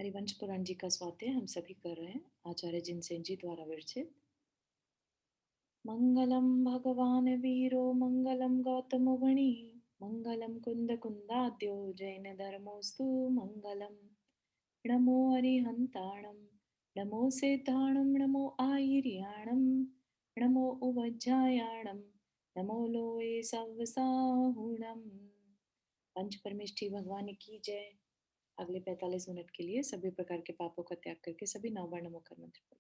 हरिवंश पुराण जी का स्वाध्याय हम सभी कर रहे हैं, आचार्य जिनसेन जी द्वारा विरचित। मंगलम भगवान वीरो मंगलम गौतम मुनि मंगलम कुंद कुंदाद्यो जैन धर्मोस्तु मंगलम। नमो अरिहंताणम नमो सेताणम नमो आयर्याणम नमो उवज्जायाणम नमो लोए सवसाहुणम। पंच परमेष्ठी भगवान की जय। अगले 45 मिनट के लिए सभी प्रकार के पापों का त्याग करके सभी 9 बार नमो कर मंत्र पढ़ो।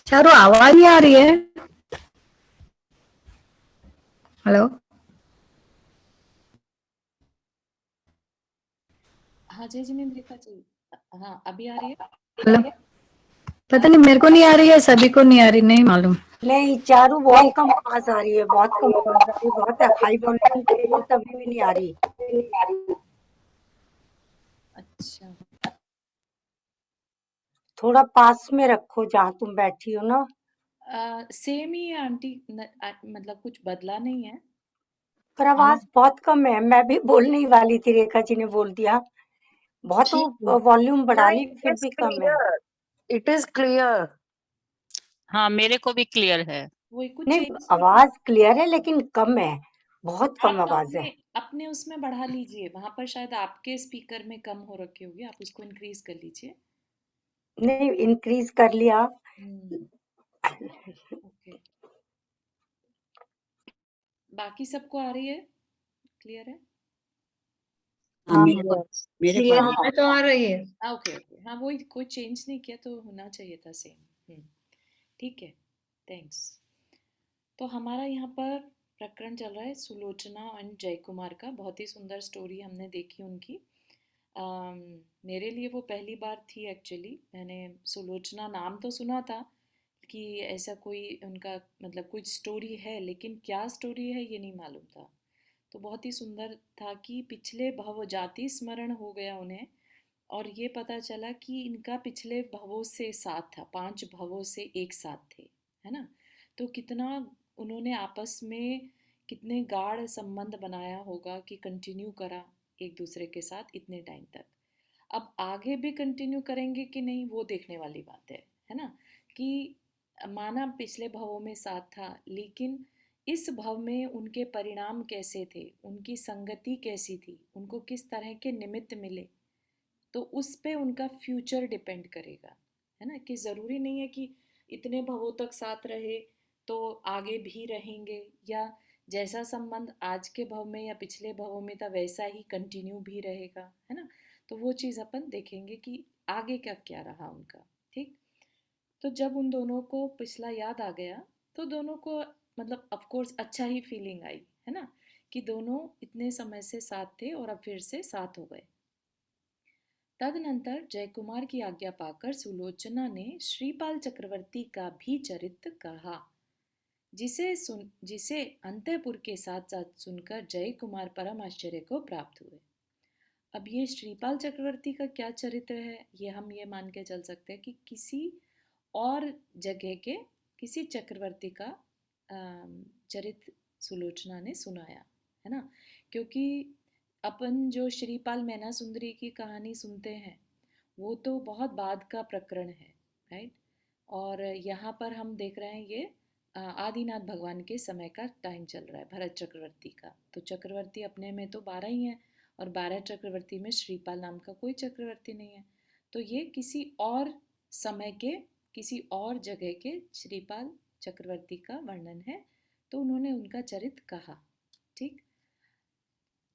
चारों आवाज नहीं आ रही है। हेलो। हाँ जय जिनेन्द्रिका जी। हाँ अभी आ रही है। हेलो। पता नहीं, मेरे को नहीं आ रही है, सभी को नहीं आ रही, नहीं मालूम। नहीं चारू, बहुत कम आवाज आ रही है, बहुत कम आवाज आ रही है, बहुत हाई वॉल्यूम पे है तभी भी नहीं आ रही। अच्छा थोड़ा पास में रखो जहाँ तुम बैठी हो ना। सेम ही है आंटी मतलब कुछ बदला नहीं है। पर आवाज बहुत कम है। मैं भी बोलने ही वाली थी, रेखा जी ने बोल दिया। बहुत वॉल्यूम बढ़ा ली फिर भी कम है। It is clear. हाँ मेरे को भी क्लियर है। वही कुछ नहीं, चेंज आवाज क्लियर है लेकिन कम है, बहुत कम आप आवाज है। अपने उसमें बढ़ा लीजिए, वहां पर शायद आपके स्पीकर में कम हो रखी होगी, आप उसको इंक्रीज कर लीजिए। नहीं, इंक्रीज कर लिया। ओके, बाकी सबको आ रही है, क्लियर है? हाँ, मेरे क्लियर तो आ रही है। ओके ओके, हाँ वही, कोई चेंज नहीं किया तो होना चाहिए था सेम। ठीक है, थैंक्स। तो हमारा यहाँ पर प्रकरण चल रहा है सुलोचना एंड जय कुमार का। बहुत ही सुंदर स्टोरी हमने देखी उनकी। मेरे लिए वो पहली बार थी एक्चुअली। मैंने सुलोचना नाम तो सुना था कि ऐसा कोई उनका मतलब कुछ स्टोरी है, लेकिन क्या स्टोरी है ये नहीं मालूम था। तो बहुत ही सुंदर था कि पिछले भव जाति स्मरण हो गया उन्हें, और ये पता चला कि इनका पिछले भवों से साथ था, 5 भवों से एक साथ थे, है ना। तो कितना उन्होंने आपस में कितने गाढ़ संबंध बनाया होगा कि कंटिन्यू करा एक दूसरे के साथ इतने टाइम तक। अब आगे भी कंटिन्यू करेंगे कि नहीं वो देखने वाली बात है ना। कि माना पिछले भवों में साथ था, लेकिन इस भव में उनके परिणाम कैसे थे, उनकी संगति कैसी थी, उनको किस तरह के निमित्त मिले, तो उस पे उनका फ्यूचर डिपेंड करेगा, है ना। कि ज़रूरी नहीं है कि इतने भवों तक साथ रहे तो आगे भी रहेंगे, या जैसा संबंध आज के भव में या पिछले भवों में था वैसा ही कंटिन्यू भी रहेगा, है ना। तो वो चीज़ अपन देखेंगे कि आगे क्या क्या रहा उनका। ठीक। तो जब उन दोनों को पिछला याद आ गया तो दोनों को मतलब ऑफ कोर्स अच्छा ही फीलिंग आई, है ना, कि दोनों इतने समय से साथ थे और अब फिर से साथ हो गए। तदनंतर जयकुमार की आज्ञा पाकर सुलोचना ने श्रीपाल चक्रवर्ती का भी चरित्र कहा, जिसे अंतःपुर के साथ साथ सुनकर जय कुमार परम आश्चर्य को प्राप्त हुए। अब ये श्रीपाल चक्रवर्ती का क्या चरित्र है, ये हम ये मान के चल सकते हैं कि किसी और जगह के किसी चक्रवर्ती का चरित्र सुलोचना ने सुनाया, है ना। क्योंकि अपन जो श्रीपाल मैना सुंदरी की कहानी सुनते हैं वो तो बहुत बाद का प्रकरण है, राइट। और यहाँ पर हम देख रहे हैं ये आदिनाथ भगवान के समय का टाइम चल रहा है, भरत चक्रवर्ती का। तो चक्रवर्ती अपने में तो 12 ही हैं, और 12 चक्रवर्ती में श्रीपाल नाम का कोई चक्रवर्ती नहीं है। तो ये किसी और समय के किसी और जगह के श्रीपाल चक्रवर्ती का वर्णन है, तो उन्होंने उनका चरित्र कहा। ठीक।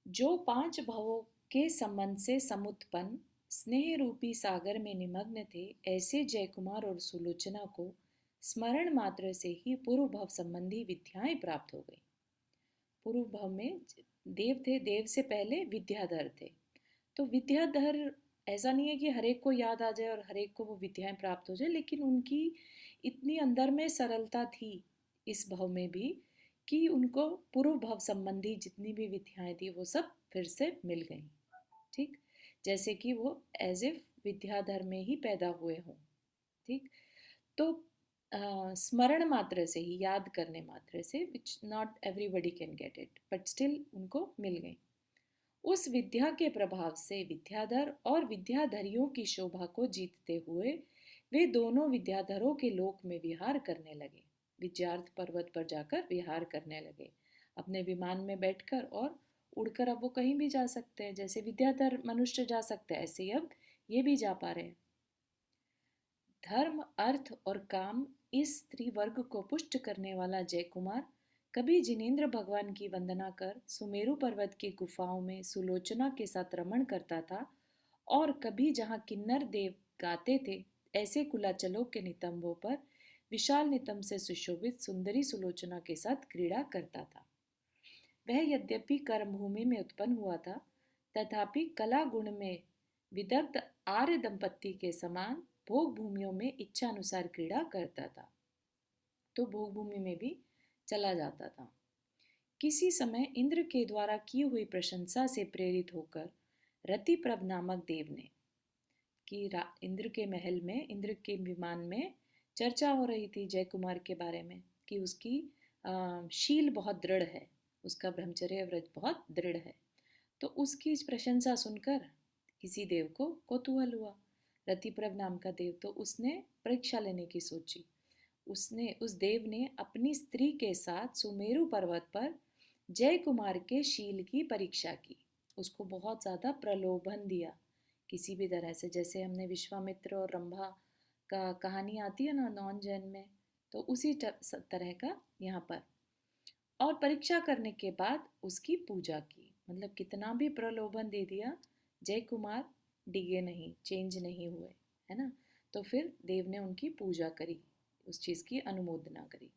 जो 5 भवों के संबंध से समुत्पन्न स्नेह रूपी सागर में निमग्न थे, ऐसे जयकुमार और सुलोचना को स्मरण मात्र से ही पूर्व भव संबंधी विद्याएं प्राप्त हो गई। पूर्व भव में देव थे, देव से पहले विद्याधर थे। तो विद्याधर ऐसा नहीं है कि हरेक को याद आ जाए और हरेक को वो विद्याएं प्राप्त हो जाए, लेकिन उनकी इतनी अंदर में सरलता थी इस भव में भी कि उनको पूर्व भव संबंधी जितनी भी विद्याएं थी वो सब फिर से मिल गई। ठीक। जैसे कि वो एज इफ विद्याधर में ही पैदा हुए हों। ठीक। तो स्मरण मात्र से ही, याद करने मात्र से, which not everybody can get it, but still उनको मिल गई। उस विद्या के प्रभाव से विद्याधर और विद्याधरियों की शोभा को जीतते हुए वे दोनों विद्याधरों के लोक में विहार करने लगे। विद्यार्थ पर्वत पर जाकर विहार करने लगे अपने विमान में बैठकर, और उड़कर अब वो कहीं भी जा सकते हैं। जैसे विद्याधर मनुष्य जा सकते हैं, ऐसे ही अब ये भी जा पा रहे हैं। धर्म, अर्थ और काम, इस त्रिवर्ग को पुष्ट करने वाला जयकुमार कभी जिनेंद्र भगवान की वंदना कर सुमेरु पर्वत की गुफाओं में सुलोचना के साथ रमण करता था, और कभी जहाँ किन्नर देव गाते थे ऐसे कुलाचलों के नितंबों पर विशाल नितंब से सुशोभित सुंदरी सुलोचना के साथ क्रीड़ा करता था। वह यद्यपि कर्मभूमि में उत्पन्न हुआ था, तथापि कला गुण में विदग्ध आर्य दंपत्ति के समान भोग भूमियों में इच्छा अनुसार क्रीड़ा करता था। तो भोग भूमि में भी चला जाता था। किसी समय इंद्र के द्वारा की हुई प्रशंसा से प्रेरित होकर रतिप्रभ नामक देव ने, कि इंद्र के महल में, इंद्र के विमान में चर्चा हो रही थी जय कुमार के बारे में, कि उसकी शील बहुत दृढ़ है, उसका ब्रह्मचर्य व्रत बहुत दृढ़ है। तो उसकी प्रशंसा सुनकर किसी देव को कौतूहल हुआ, रतिप्रभ नाम का देव। तो उसने परीक्षा लेने की सोची। उस देव ने अपनी स्त्री के साथ सुमेरु पर्वत पर जय कुमार के शील की परीक्षा की। उसको बहुत ज़्यादा प्रलोभन दिया किसी भी तरह से। जैसे हमने विश्वामित्र और रंभा का कहानी आती है ना नॉन जैन में, तो उसी तरह का यहाँ पर। और परीक्षा करने के बाद उसकी पूजा की। मतलब कितना भी प्रलोभन दे दिया, जय कुमार डिगे नहीं, चेंज नहीं हुए, है ना। तो फिर देव ने उनकी पूजा करी, उस चीज़ की अनुमोदना करी।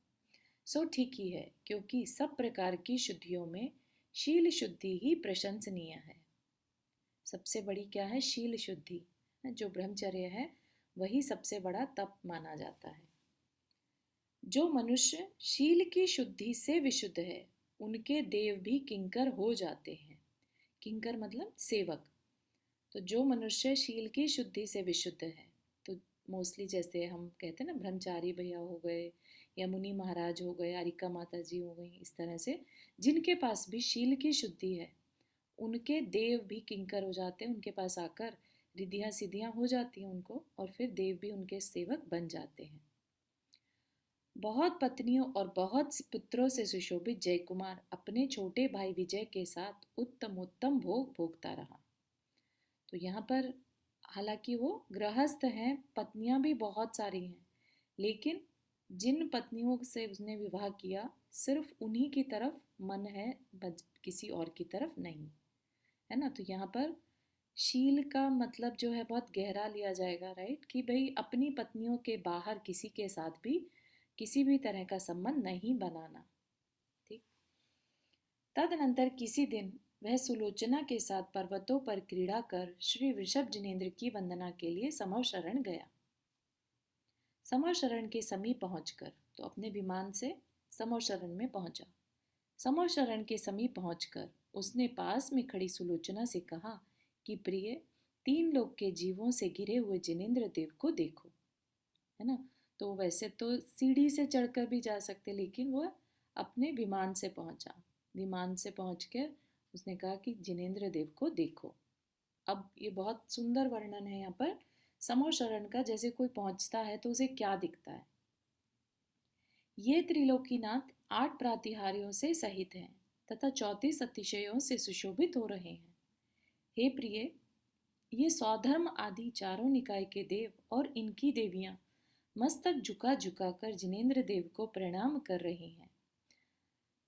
सो ठीक ही है, क्योंकि सब प्रकार की शुद्धियों में शील शुद्धि ही प्रशंसनीय है। सबसे बड़ी क्या है? शील शुद्धि। जो ब्रह्मचर्य है वही सबसे बड़ा तप माना जाता है। जो मनुष्य शील की शुद्धि से विशुद्ध है, उनके देव भी किंकर हो जाते हैं। किंकर मतलब सेवक। तो जो मनुष्य शील की शुद्धि से विशुद्ध है, तो मोस्टली जैसे हम कहते हैं ना, ब्रह्मचारी भैया हो गए, या मुनि महाराज हो गए, आरिका माता जी हो गई, इस तरह से जिनके पास भी शील की शुद्धि है, उनके देव भी किंकर हो जाते हैं। उनके पास आकर रिद्धियाँ सिद्धियाँ हो जाती हैं उनको, और फिर देव भी उनके सेवक बन जाते हैं। बहुत पत्नियों और बहुत पुत्रों से सुशोभित जयकुमार अपने छोटे भाई विजय के साथ उत्तमोत्तम भोग भोगता रहा। तो यहाँ पर हालांकि वो गृहस्थ हैं, पत्नियां भी बहुत सारी हैं, लेकिन जिन पत्नियों से उसने विवाह किया, सिर्फ उन्हीं की तरफ मन है, किसी और की तरफ नहीं, है ना। तो यहाँ पर शील का मतलब जो है बहुत गहरा लिया जाएगा, राइट, कि भाई अपनी पत्नियों के बाहर किसी के साथ भी किसी भी तरह का संबंध नहीं बनाना। ठीक। तदनंतर किसी दिन वह सुलोचना के साथ पर्वतों पर क्रीड़ा कर श्री वृषभ जिनेंद्र की वंदना के लिए समर शरण गया। समर शरण के समीप पहुंचकर, तो अपने विमान से समर शरण में पहुंचा। समर शरण के समीप पहुंचकर उसने पास में खड़ी सुलोचना से कहा कि प्रिय, 3 लोक के जीवों से घिरे हुए जिनेंद्र देव को देखो, है ना। तो वैसे तो सीढ़ी से चढ़कर भी जा सकते, लेकिन वह अपने विमान से पहुंचा। विमान से पहुंचकर उसने कहा कि जिनेंद्र देव को देखो। अब ये बहुत सुंदर वर्णन है यहाँ पर समर शरण का। जैसे कोई पहुंचता है तो उसे क्या दिखता है? ये त्रिलोकीनाथ 8 प्रातिहार्यों से सहित हैं तथा 34 अतिशयों से सुशोभित हो रहे हैं। हे प्रिय, ये सौधर्म आदि चारों निकाय के देव और इनकी देवियां मस्तक झुका झुका कर जिनेंद्र देव को प्रणाम कर रही हैं।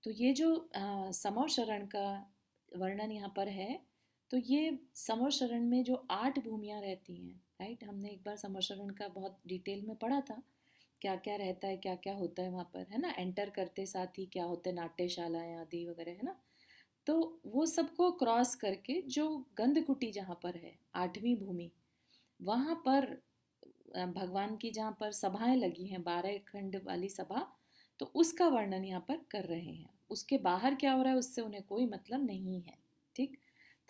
तो ये जो समर शरण का वर्णन यहाँ पर है, तो ये समर शरण में जो 8 भूमियाँ रहती हैं, राइट। हमने एक बार समर शरण का बहुत डिटेल में पढ़ा था, क्या क्या रहता है, क्या क्या होता है वहाँ पर, है ना। एंटर करते साथ ही क्या होता है, नाट्यशालाएँ आदि वगैरह, है ना। तो वो सबको क्रॉस करके जो गंधकुटी जहाँ पर है, 8वीं भूमि, वहाँ पर भगवान की जहाँ पर सभाएं लगी हैं, 12 खंड वाली सभा, तो उसका वर्णन यहाँ पर कर रहे हैं। उसके बाहर क्या हो रहा है उससे उन्हें कोई मतलब नहीं है। ठीक।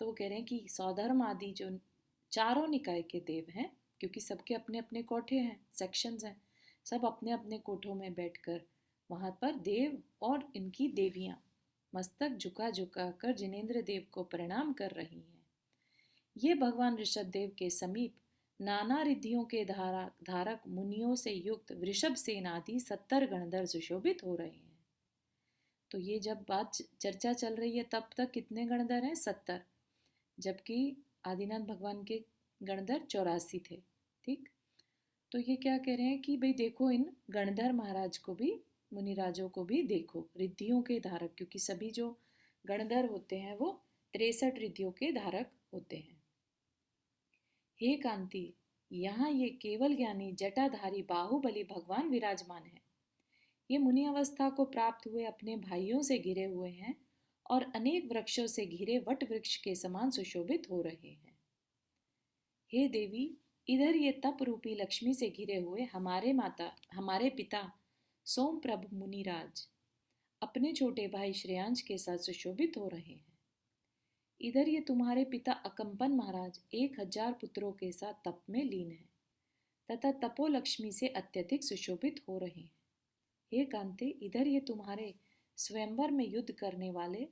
तो वो कह रहे हैं कि सौधर्म आदि जो चारों निकाय के देव हैं क्योंकि सबके अपने अपने कोठे हैं, सेक्शंस हैं। सब अपने अपने कोठों में बैठकर वहाँ पर देव और इनकी देवियाँ मस्तक झुका झुका कर जिनेंद्र देव को प्रणाम कर रही हैं। ये भगवान ऋषभ देव के समीप नाना रिद्धियों के धारक मुनियों से युक्त वृषभ सेन आदि 70 गणधर सुशोभित हो रहे हैं। तो ये जब बात चर्चा चल रही है तब तक कितने गणधर हैं? 70, जबकि आदिनाथ भगवान के गणधर 84 थे। ठीक, तो ये क्या कह रहे हैं कि भाई देखो, इन गणधर महाराज को भी, मुनिराजों को भी देखो, रिद्धियों के धारक, क्योंकि सभी जो गणधर होते हैं वो 63 रिद्धियों के धारक होते हैं। हे कांति, यहाँ ये केवल ज्ञानी जटाधारी बाहुबली भगवान विराजमान है। ये मुनि अवस्था को प्राप्त हुए अपने भाइयों से घिरे हुए हैं और अनेक वृक्षों से घिरे वट वृक्ष के समान सुशोभित हो रहे हैं। हे देवी, इधर ये तप रूपी लक्ष्मी से घिरे हुए हमारे पिता सोमप्रभ मुनिराज अपने छोटे भाई श्रेयांश के साथ सुशोभित हो रहे हैं। इधर ये तुम्हारे पिता अकंपन महाराज 1000 पुत्रों के साथ तप में लीन है तथा तपो लक्ष्मी से अत्यधिक सुशोभित हो रहे हैं। हे कांते, इधर ये तुम्हारे स्वयंवर में युद्ध करने वाले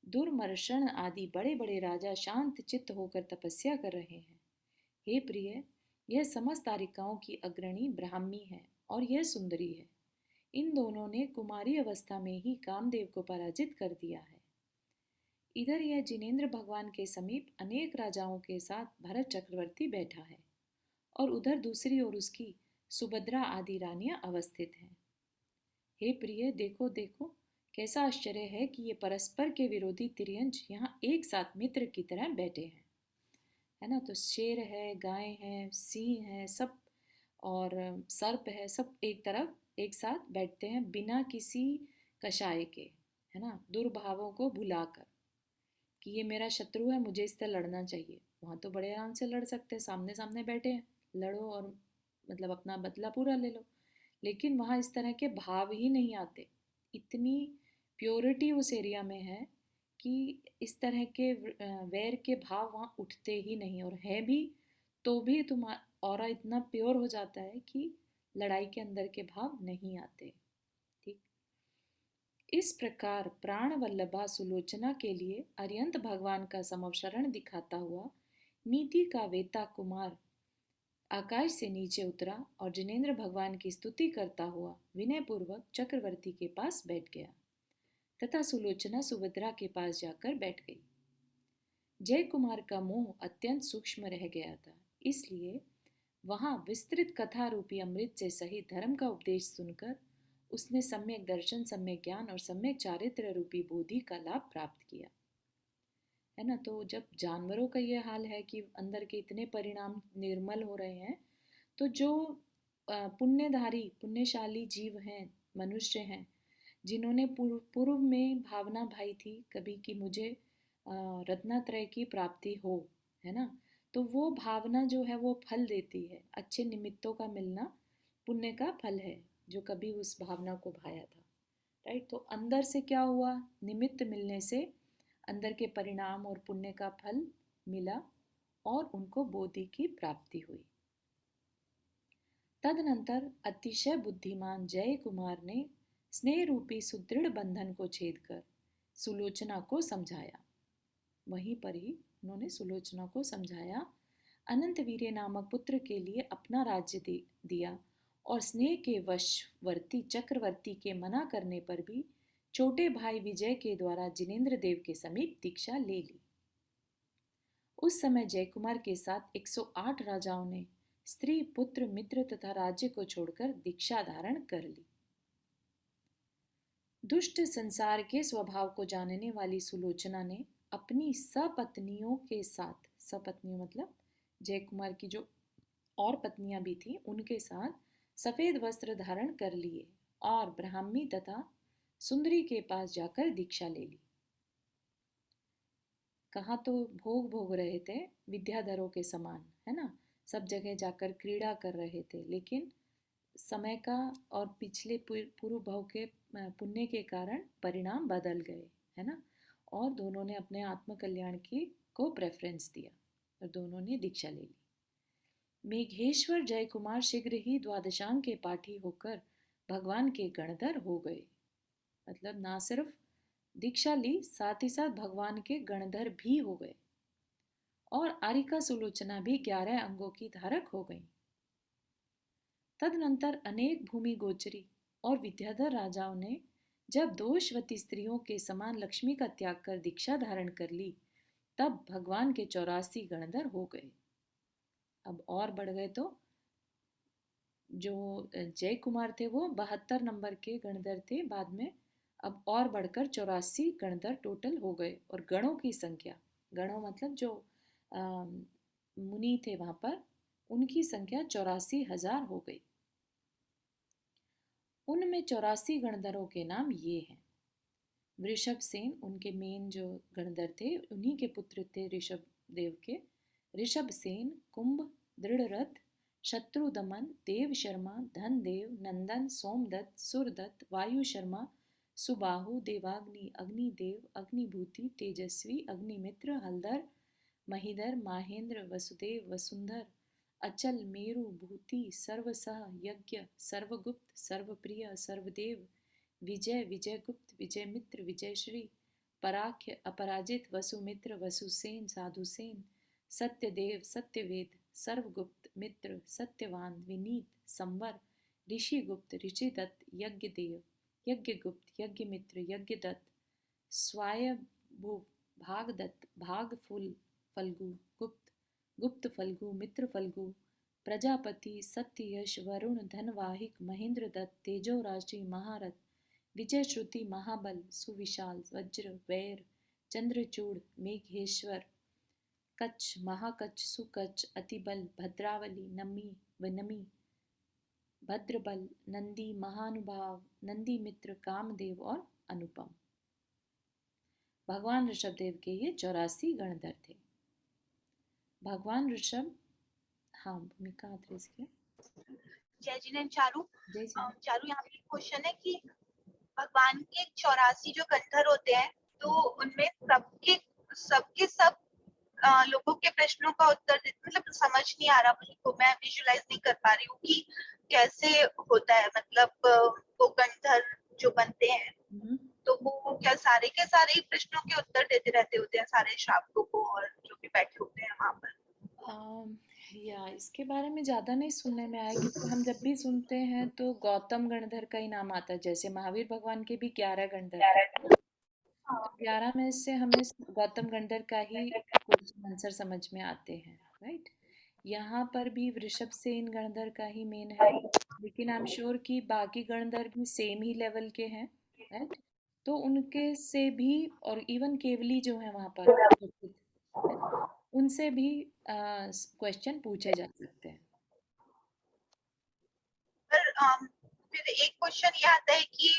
दुर्मर्शन आदि बड़े बड़े राजा शांत चित्त होकर तपस्या कर रहे हैं। हे प्रिय, यह समस्त तारिकाओं की अग्रणी ब्राह्मी है और यह सुंदरी है। इन दोनों ने कुमारी अवस्था में ही कामदेव को पराजित कर दिया है। इधर यह जिनेंद्र भगवान के समीप अनेक राजाओं के साथ भरत चक्रवर्ती बैठा है और उधर दूसरी ओर उसकी सुभद्रा आदि रानियां अवस्थित हैं। हे प्रिय, देखो देखो, कैसा आश्चर्य है कि ये परस्पर के विरोधी तिर्यंच यहाँ एक साथ मित्र की तरह बैठे हैं, है ना। तो शेर है, गाय है, सिंह है, सब, और सर्प है, सब एक तरफ एक साथ बैठते हैं बिना किसी कषाय के, है ना, दुर्भावों को भुलाकर कि ये मेरा शत्रु है, मुझे इससे लड़ना चाहिए। वहाँ तो बड़े आराम से लड़ सकते हैं, सामने सामने बैठे हैं, लड़ो और मतलब अपना बदला पूरा ले लो। लेकिन वहाँ इस तरह के भाव ही नहीं आते। इतनी प्योरिटी उस एरिया में है कि इस तरह के वैर के भाव वहाँ उठते ही नहीं, और है भी तो भी तुम्हारा ऑरा इतना प्योर हो जाता है कि लड़ाई के अंदर के भाव नहीं आते। ठीक, इस प्रकार प्राण वल्लभा सुलोचना के लिए अरियंत भगवान का समवशरण दिखाता हुआ नीति का वेता कुमार आकाश से नीचे उतरा और जिनेंद्र भगवान की स्तुति करता हुआ विनयपूर्वक चक्रवर्ती के पास बैठ गया तथा सुलोचना सुभद्रा के पास जाकर बैठ गई। जय कुमार का मोह अत्यंत सूक्ष्म रह गया था, इसलिए वहां विस्तृत कथा रूपी अमृत से सहित धर्म का उपदेश सुनकर उसने सम्यक दर्शन, सम्यक ज्ञान और सम्यक चारित्र रूपी बोधि का लाभ प्राप्त किया, है ना। तो जब जानवरों का ये हाल है कि अंदर के इतने परिणाम निर्मल हो रहे हैं, तो जो पुण्यधारी पुण्यशाली जीव हैं, मनुष्य हैं, जिन्होंने पूर्व में भावना भाई थी कभी कि मुझे रत्नात्रय की प्राप्ति हो, है ना, तो वो भावना जो है वो फल देती है। अच्छे निमित्तों का मिलना पुण्य का फल है, जो कभी उस भावना को भाया था, राइट। तो अंदर से क्या हुआ, निमित्त मिलने से अंदर के परिणाम और पुण्य का फल मिला और उनको बोधि की प्राप्ति हुई। तदनंतर अतिशय बुद्धिमान जय कुमार ने स्नेह रूपी सुदृढ़ बंधन को छेद कर सुलोचना को समझाया। वहीं पर ही उन्होंने सुलोचना को समझाया, अनंत वीर्य नामक पुत्र के लिए अपना राज्य दिया और स्नेह के वशवर्ती चक्रवर्ती के मना करने पर भी छोटे भाई विजय के द्वारा जिनेंद्र देव के समीप दीक्षा ले ली। उस समय जयकुमार के साथ 108 राजाओं ने स्त्री, पुत्र, मित्र तथा राज्य को छोड़कर दीक्षा धारण कर ली। दुष्ट संसार के स्वभाव को जानने वाली सुलोचना ने अपनी सपत्नियों के साथ, सपत्नियों मतलब जयकुमार की जो और पत्नियां भी थी, उनके साथ सफेद वस्त्र धारण कर लिए और ब्राह्मी तथा सुंदरी के पास जाकर दीक्षा ले ली। कहाँ तो भोग भोग रहे थे विद्याधरों के समान, है ना, सब जगह जाकर क्रीड़ा कर रहे थे, लेकिन समय का और पिछले पूर्व भाव के पुण्य के कारण परिणाम बदल गए, है ना, और दोनों ने अपने आत्म कल्याण की को प्रेफरेंस दिया और दोनों ने दीक्षा ले ली। मेघेश्वर जयकुमार शीघ्र ही द्वादशांग के पाठी होकर भगवान के गणधर हो गए। मतलब ना सिर्फ दीक्षा ली, साथ ही साथ भगवान के गणधर भी हो गए। और आरिका सुलोचना भी 11 अंगों की धारक हो गई। तदनंतर अनेक भूमि गोचरी और विद्याधर राजाओं ने जब दोषवती स्त्रियों के समान लक्ष्मी का त्याग कर दीक्षा धारण कर ली, तब भगवान के 84 गणधर हो गए। अब और बढ़ गए तो जो जय कुमार थे वो 72 नंबर के गणधर थे बाद में, अब और बढ़कर 84 गणधर टोटल हो गए। और गणों की संख्या, गणों मतलब जो मुनि थे वहां पर, उनकी संख्या 84,000 हो गई। उनमें 84 गणधरों के नाम ये हैं। वृषभ सेन उनके मेन जो गणधर थे, उन्हीं के पुत्र थे ऋषभ देव के। ऋषभ सेन, कुंभ, दृढ़रथ, शत्रु दमन, देव शर्मा, धन देव, नंदन, सोमदत्त, सुरदत्त, वायु शर्मा, सुबाहु, देवाग्नि, अग्निदेव, अग्निभूति, तेजस्वी, अग्निमित्र, हलधर, महीधर, माहेंद्र, वसुदेव, वसुंधर, अचल, मेरु, भूति, सर्वसह, यज्ञ, सर्वगुप्त, सर्वप्रिय, सर्वदेव, विजय, विजयगुप्त, विजयमित्र, विजयश्री, पराख्य, अपराजित, वसुमित्र, वसुसेन, साधुसेन, सत्यदेव, सत्यवेद, सर्वगुप्त, मित्र, सत्यवान, विनीत, संवर, ऋषिगुप्त, ऋषिदत्त, यज्ञदेव, यज्ञगुप्त, यज्ञमित्र, यज्ञदत्त, स्वायभू, भागदत्त, भागफुल, फल्गु, गुप्त, गुप्त फल्गु, मित्र फल्गु, प्रजापति, सत्ययश, वरुण, धनवाहिक, महेंद्र दत्त, तेजो राशि, महारथ, विजय श्रुति, महाबल, सुविशाल, वज्र, वैर, चंद्रचूड़, मेघेश्वर, कच्छ, महाकच्छ, सुकच्छ, अतिबल, भद्रावली, नमी, विनमी, भद्रबल, नंदी, महानुभाव, नंदी मित्र, कामदेव और अनुपम। भगवान ऋषभ देव के ये 84 गणधर थे। भगवान ऋषभ, हाँ भूमिका आत्रेय के। जय जिनेन्द्र चारू। जय जी। चारू, यहाँ पे क्वेश्चन है कि भगवान के 84 जो गंधर होते हैं, तो उनमें सबके सब लोगों के प्रश्नों का उत्तर मतलब समझ नहीं आ रहा मुझे, तो मैं विजुलाइज नहीं कर पा रही हूँ कि कैसे होता है। मतलब वो गंधर जो बनते हैं, तो वो क्या सारे के सारे प्रश्नों के उत्तर देते रहते होते हैं सारे श्रावकों को और जो भी बैठे होते हैं वहां पर? या इसके बारे में ज़्यादा नहीं सुनने में आया, क्योंकि हम जब भी सुनते हैं तो गौतम गणधर का ही नाम आता है। जैसे महावीर भगवान के भी 11 गणधर थे, तो 11 में से हमें गौतम गणधर का ही क्वेश्चन आंसर समझ में आते हैं, राइट। यहाँ पर भी वृषभ सेन गणधर का ही मेन है, लेकिन आई एम श्योर कि बाकी गणधर भी सेम ही लेवल के हैं, राइट। तो उनके से भी, और इवन केवली जो है वहाँ पर उपस्थित, उनसे भी क्वेश्चन पूछे जा सकते हैं। फिर एक क्वेश्चन ये आता है कि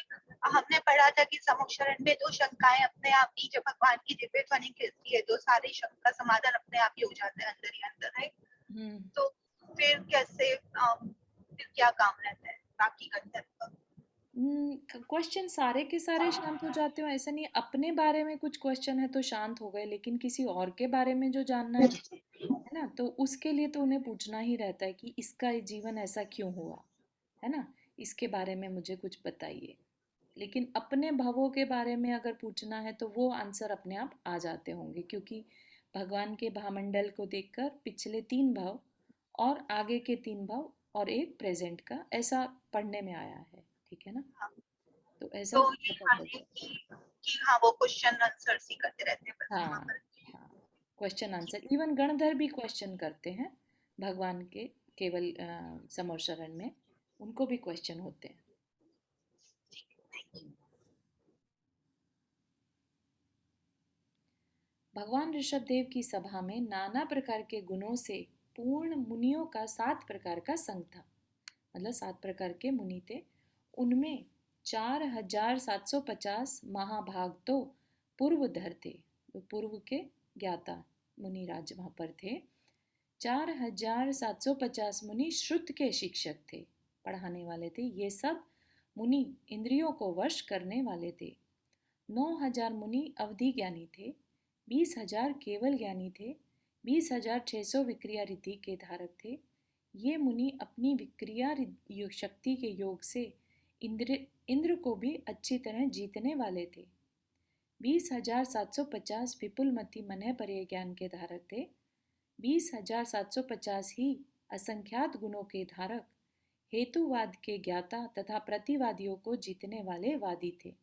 हमने पढ़ा था कि समोक्षरण में 2 शंकाएं अपने आप ही जब भगवान की दिव्य ध्वनि गिरती है तो सारे शंका समाधान अपने आप ही हो जाता है अंदर ही अंदर, है। तो फिर कैसे फिर क्या काम रहता है बाकी गंधर्व का? क्वेश्चन सारे के सारे शांत हो जाते हो ऐसा नहीं। अपने बारे में कुछ क्वेश्चन है तो शांत हो गए, लेकिन किसी और के बारे में जो जानना है ना, तो उसके लिए तो उन्हें पूछना ही रहता है कि इसका जीवन ऐसा क्यों हुआ, है ना, इसके बारे में मुझे कुछ बताइए। लेकिन अपने भावों के बारे में अगर पूछना है तो वो आंसर अपने आप आ जाते होंगे, क्योंकि भगवान के भावमंडल को देखकर पिछले 3 भाव और आगे के 3 भाव और एक प्रेजेंट का ऐसा पढ़ने में आया है, ठीक है ना। तो ऐसा तो कि हाँ वो क्वेश्चन आंसर ही करते रहते हैं बस वहाँ पर। हाँ, क्वेश्चन आंसर। इवन गणधर भी क्वेश्चन करते हैं भगवान के केवल समोक्षरण में, उनको भी क्वेश्चन होते हैं। भगवान ऋषभ देव की सभा में नाना प्रकार के गुणों से पूर्ण मुनियों का 7 प्रकार का संघ था। मतलब 7 प्रकार के मुनि थे। उनमें 4750 महाभाग तो पूर्वधर थे, पूर्व के ज्ञाता मुनिराज वहां पर थे। 4750 मुनि श्रुत के शिक्षक थे, पढ़ाने वाले थे। ये सब मुनि इंद्रियों को वश करने वाले थे। 9000 मुनि अवधि ज्ञानी थे, 20,000 केवल ज्ञानी थे, 20,600 विक्रिया रीति के धारक थे, ये मुनि अपनी विक्रिया शक्ति के योग से इंद्र को भी अच्छी तरह जीतने वाले थे। 20,750 विपुलमती मनः पर्य ज्ञान के धारक थे। 20,750 ही असंख्यात गुणों के धारक, हेतुवाद के ज्ञाता तथा प्रतिवादियों को जीतने वाले वादी थे।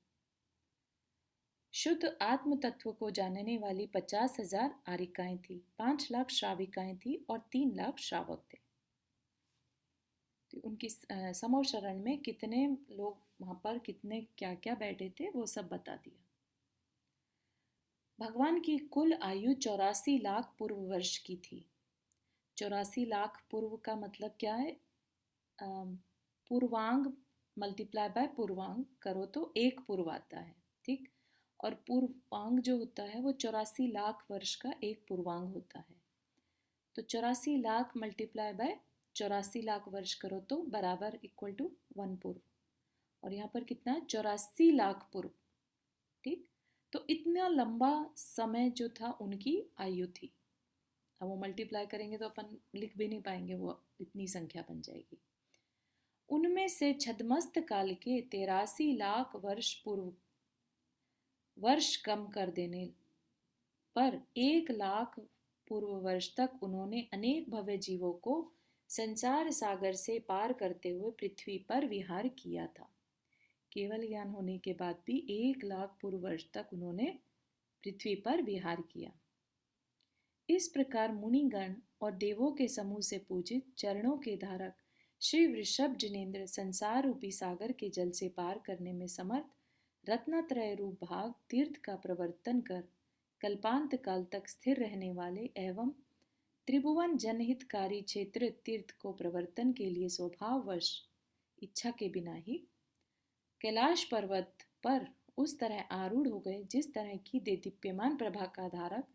शुद्ध आत्म तत्व को जानने वाली 50,000 आरिकाएं थी, 5 लाख श्राविकाएं थी और 3 लाख श्रावक थे। तो उनकी समूह शरण में कितने लोग वहां पर कितने क्या क्या बैठे थे वो सब बता दिया। भगवान की कुल आयु 84 लाख पूर्व वर्ष की थी। 84 लाख पूर्व का मतलब क्या है? पूर्वांग मल्टीप्लाई बाय पूर्वांग करो तो एक पूर्व आता है, ठीक। और पूर्वांग जो होता है वो 84 लाख वर्ष का एक पूर्वांग होता है। तो 84 लाख मल्टीप्लाई बाय 84 लाख वर्ष करो तो बराबर इक्वल टू 1 पूर्व। और यहाँ पर कितना है? 84 लाख पूर्व, ठीक। तो इतना लंबा समय जो था उनकी आयु थी। अब वो मल्टीप्लाई करेंगे तो अपन लिख भी नहीं पाएंगे, वो इतनी संख्या बन जाएगी। उनमें से छद्मस्त काल के 83 लाख वर्ष पूर्व वर्ष कम कर देने पर 1 लाख पूर्व वर्ष तक उन्होंने अनेक भव्य जीवों को संसार सागर से पार करते हुए पृथ्वी पर विहार किया था। केवल ज्ञान होने के बाद भी 1 लाख पूर्व वर्ष तक उन्होंने पृथ्वी पर विहार किया। इस प्रकार मुनिगण और देवों के समूह से पूजित चरणों के धारक श्री वृषभ जिनेन्द्र संसार रूपी सागर के जल से पार करने में समर्थ रत्नत्रय रूप भाग तीर्थ का प्रवर्तन कर कल्पांत काल तक स्थिर रहने वाले एवं त्रिभुवन जनहितकारी क्षेत्र तीर्थ को प्रवर्तन के लिए स्वभाववश इच्छा के बिना ही कैलाश पर्वत पर उस तरह आरूढ़ हो गए जिस तरह की देदीप्यमान प्रभा का धारक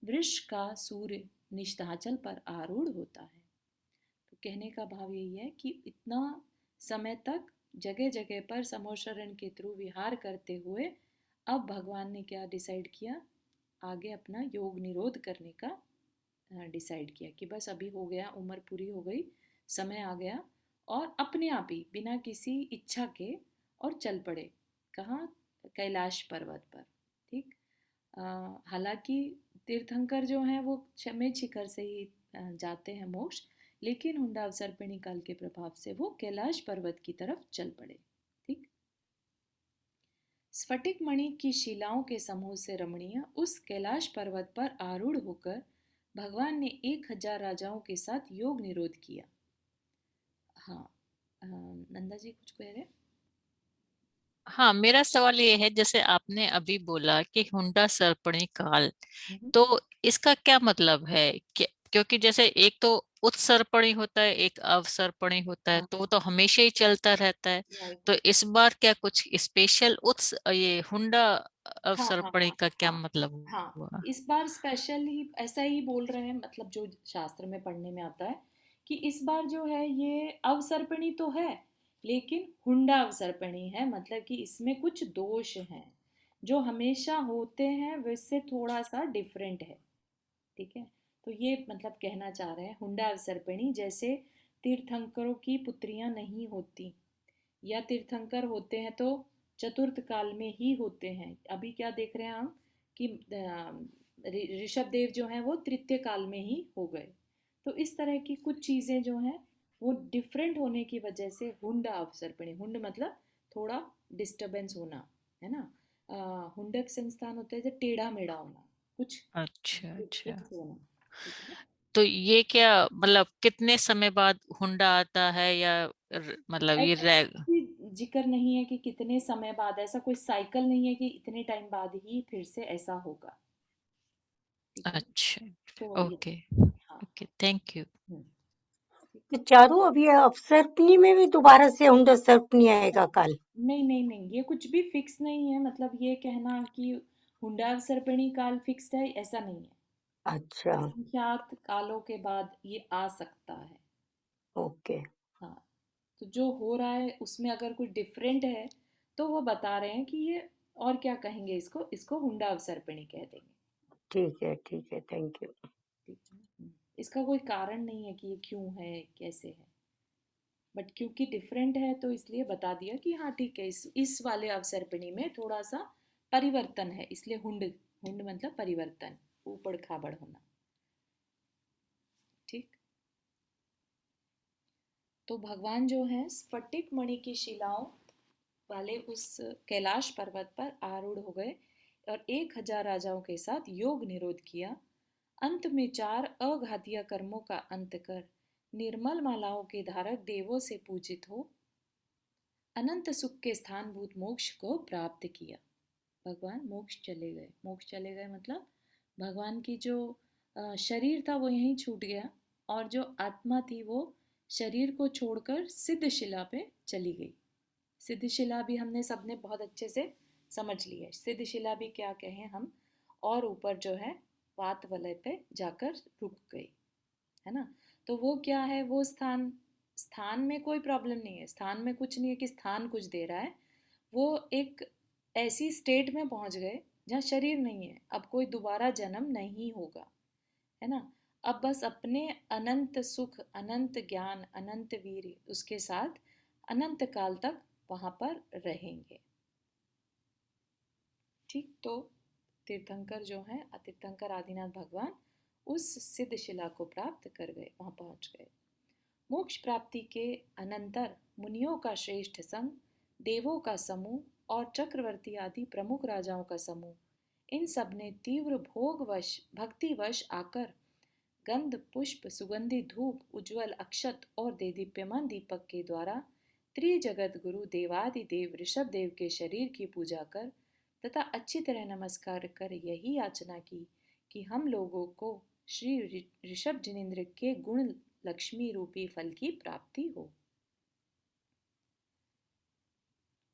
वृष का सूर्य निष्ठाचल पर आरूढ़ होता है। तो कहने का भाव यही है कि इतना समय तक जगह जगह पर समोशरण के थ्रू विहार करते हुए अब भगवान ने क्या डिसाइड किया? आगे अपना योग निरोध करने का डिसाइड किया कि बस अभी हो गया, उम्र पूरी हो गई, समय आ गया, और अपने आप ही बिना किसी इच्छा के और चल पड़े। कहाँ? कैलाश पर्वत पर, ठीक। हालांकि तीर्थंकर जो हैं वो में शिखर से ही जाते हैं मोक्ष, लेकिन हुंडा अवसर्पिणी काल के प्रभाव से वो कैलाश पर्वत की तरफ चल पड़े, ठीक। स्फटिक मणि की शिलाओं के समूह से रमणीय उस कैलाश पर्वत पर आरूढ़ होकर भगवान ने 1000 राजाओं के साथ योग निरोध किया। हाँ, नंदा जी कुछ कह रहे? हाँ, मेरा सवाल ये है, जैसे आपने अभी बोला कि हुंडा सर्पणी काल, तो इसका क्या मतलब है? क्योंकि जैसे एक तो उत्सर्पणी होता है, एक अवसर्पणी होता है, तो वो तो हमेशा ही चलता रहता है। तो इस बार क्या कुछ स्पेशल ये हुंडा अवसर्पणी का क्या मतलब हाँ, हुआ? इस बार स्पेशल ही ऐसा ही बोल रहे हैं, मतलब जो शास्त्र में पढ़ने में आता है कि इस बार जो है ये अवसर्पणी तो है लेकिन हुंडा अवसर्पणी है, मतलब कि इसमें कुछ दोष हैं जो हमेशा होते हैं वैसे थोड़ा सा डिफरेंट है, ठीक है। तो ये मतलब कहना चाह रहे हैं हुंडा अवसर्पिणी, जैसे तीर्थंकरों की पुत्रियां नहीं होती या तीर्थंकर होते हैं तो चतुर्थ काल में ही होते हैं। अभी क्या देख रहे हैं हम कि ऋषभ देव जो हैं वो तृतीय काल में ही हो गए। तो इस तरह की कुछ चीज़ें जो हैं वो डिफरेंट होने की वजह से हुंडा अवसर्पिणी, हुंड मतलब थोड़ा डिस्टरबेंस होना, है ना। हुंडक संस्थान होता है जैसे टेढ़ा मेढ़ा होना, कुछ अच्छा अच्छा। फिक्स होना, ठीक है। तो ये क्या मतलब कितने समय बाद हुंडा आता है, या मतलब ये ऐसा कोई जिक्र नहीं है कि कितने समय बाद, ऐसा कोई साइकिल नहीं है कि इतने टाइम बाद ही फिर से ऐसा होगा, ठीक है। अच्छा, तो ये, ओके हाँ, ओके, थैंक यू। तो चारू अब ये अवसर्पणी में भी दोबारा से हुंडा सर्पणी आएगा काल? नहीं नहीं नहीं, ये कुछ भी फिक्स नहीं है, मतलब ये कहना कि हुंडा अवसर्पिणी काल फिक्स्ड है ऐसा नहीं है। अच्छा, असंख्यात कालों के बाद ये आ सकता है। ओके, हाँ, तो जो हो रहा है उसमें अगर कुछ डिफरेंट है तो वो बता रहे हैं कि ये, और क्या कहेंगे इसको, इसको हुंडा अवसर्पिणी कह देंगे, ठीक है, थैंक यू। ठीक है। इसका कोई कारण नहीं है कि ये क्यों है, कैसे है, बट क्योंकि डिफरेंट है तो इसलिए बता दिया कि हाँ ठीक है, इस वाले अवसर्पिणी में थोड़ा सा परिवर्तन है, इसलिए हुंड, हुंड मतलब परिवर्तन, ऊपड़ खाबड़ होना। ठीक, तो भगवान जो है स्फटिक मणि की शिलाओं वाले उस कैलाश पर्वत पर आरूढ़ हो गए और 1000 राजाओं के साथ योग निरोध किया। अंत में 4 अघातीय कर्मों का अंत कर निर्मल मालाओं के धारक देवों से पूजित हो अनंत सुख के स्थान भूत मोक्ष को प्राप्त किया। भगवान मोक्ष चले गए। मोक्ष चले गए मतलब भगवान की जो शरीर था वो यहीं छूट गया और जो आत्मा थी वो शरीर को छोड़कर सिद्धशिला पे चली गई। सिद्धशिला भी हमने सबने बहुत अच्छे से समझ ली है। सिद्धशिला भी क्या कहें हम, और ऊपर जो है वात वलय पे जाकर रुक गई, है ना। तो वो क्या है, वो स्थान, स्थान में कोई प्रॉब्लम नहीं है, स्थान में कुछ नहीं है कि स्थान कुछ दे रहा है। वो एक ऐसी स्टेट में पहुंच गए जहाँ शरीर नहीं है, अब कोई दोबारा जन्म नहीं होगा, है ना। अब बस अपने अनंत सुख, अनंत ज्ञान, अनंत वीर उसके साथ अनंत काल तक वहां पर रहेंगे। ठीक, तो तीर्थंकर जो है, तीर्थंकर आदिनाथ भगवान उस सिद्ध शिला को प्राप्त कर गए, वहां पहुंच गए। मोक्ष प्राप्ति के अनंतर मुनियों का श्रेष्ठ संग, देवों का समूह और चक्रवर्ती आदि प्रमुख राजाओं का समूह, इन सब ने तीव्र भोगवश भक्तिवश आकर गंध पुष्प सुगंधि धूप उज्ज्वल अक्षत और देदीप्यमान दीपक के द्वारा त्रिजगत गुरु देवादिदेव ऋषभ देव के शरीर की पूजा कर तथा अच्छी तरह नमस्कार कर यही याचना की कि हम लोगों को श्री ऋषभ जिनेन्द्र के गुण लक्ष्मी रूपी फल की प्राप्ति हो।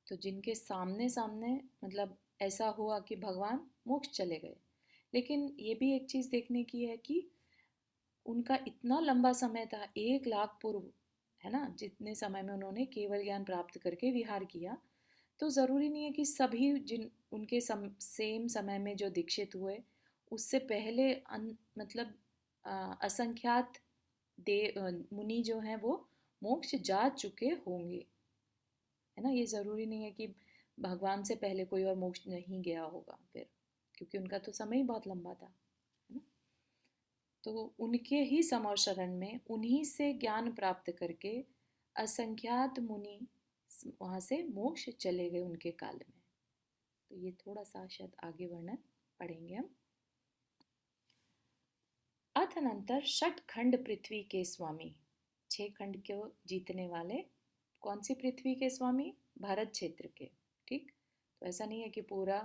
तो जिनके सामने सामने मतलब ऐसा हुआ कि भगवान मोक्ष चले गए, लेकिन ये भी एक चीज देखने की है कि उनका इतना लंबा समय था, 1,00,000 पूर्व, है ना, जितने समय में उन्होंने केवल ज्ञान प्राप्त करके विहार किया। तो ज़रूरी नहीं है कि सभी जिन उनके सेम समय में जो दीक्षित हुए उससे पहले मतलब असंख्यात मुनि जो हैं वो मोक्ष जा चुके होंगे, है ना। ये ज़रूरी नहीं है कि भगवान से पहले कोई और मोक्ष नहीं गया होगा फिर, क्योंकि उनका तो समय ही बहुत लंबा था, है ना। तो उनके ही समर शरण में उन्हीं से ज्ञान प्राप्त करके असंख्यात मुनि वहाँ से मोक्ष चले गए उनके काल में। तो ये थोड़ा सा शायद आगे वर्णन पढ़ेंगे हम। अतनंतर षट खंड पृथ्वी के स्वामी, 6 खंड को जीतने वाले, कौन सी पृथ्वी के स्वामी, भारत क्षेत्र के। ठीक, तो ऐसा नहीं है कि पूरा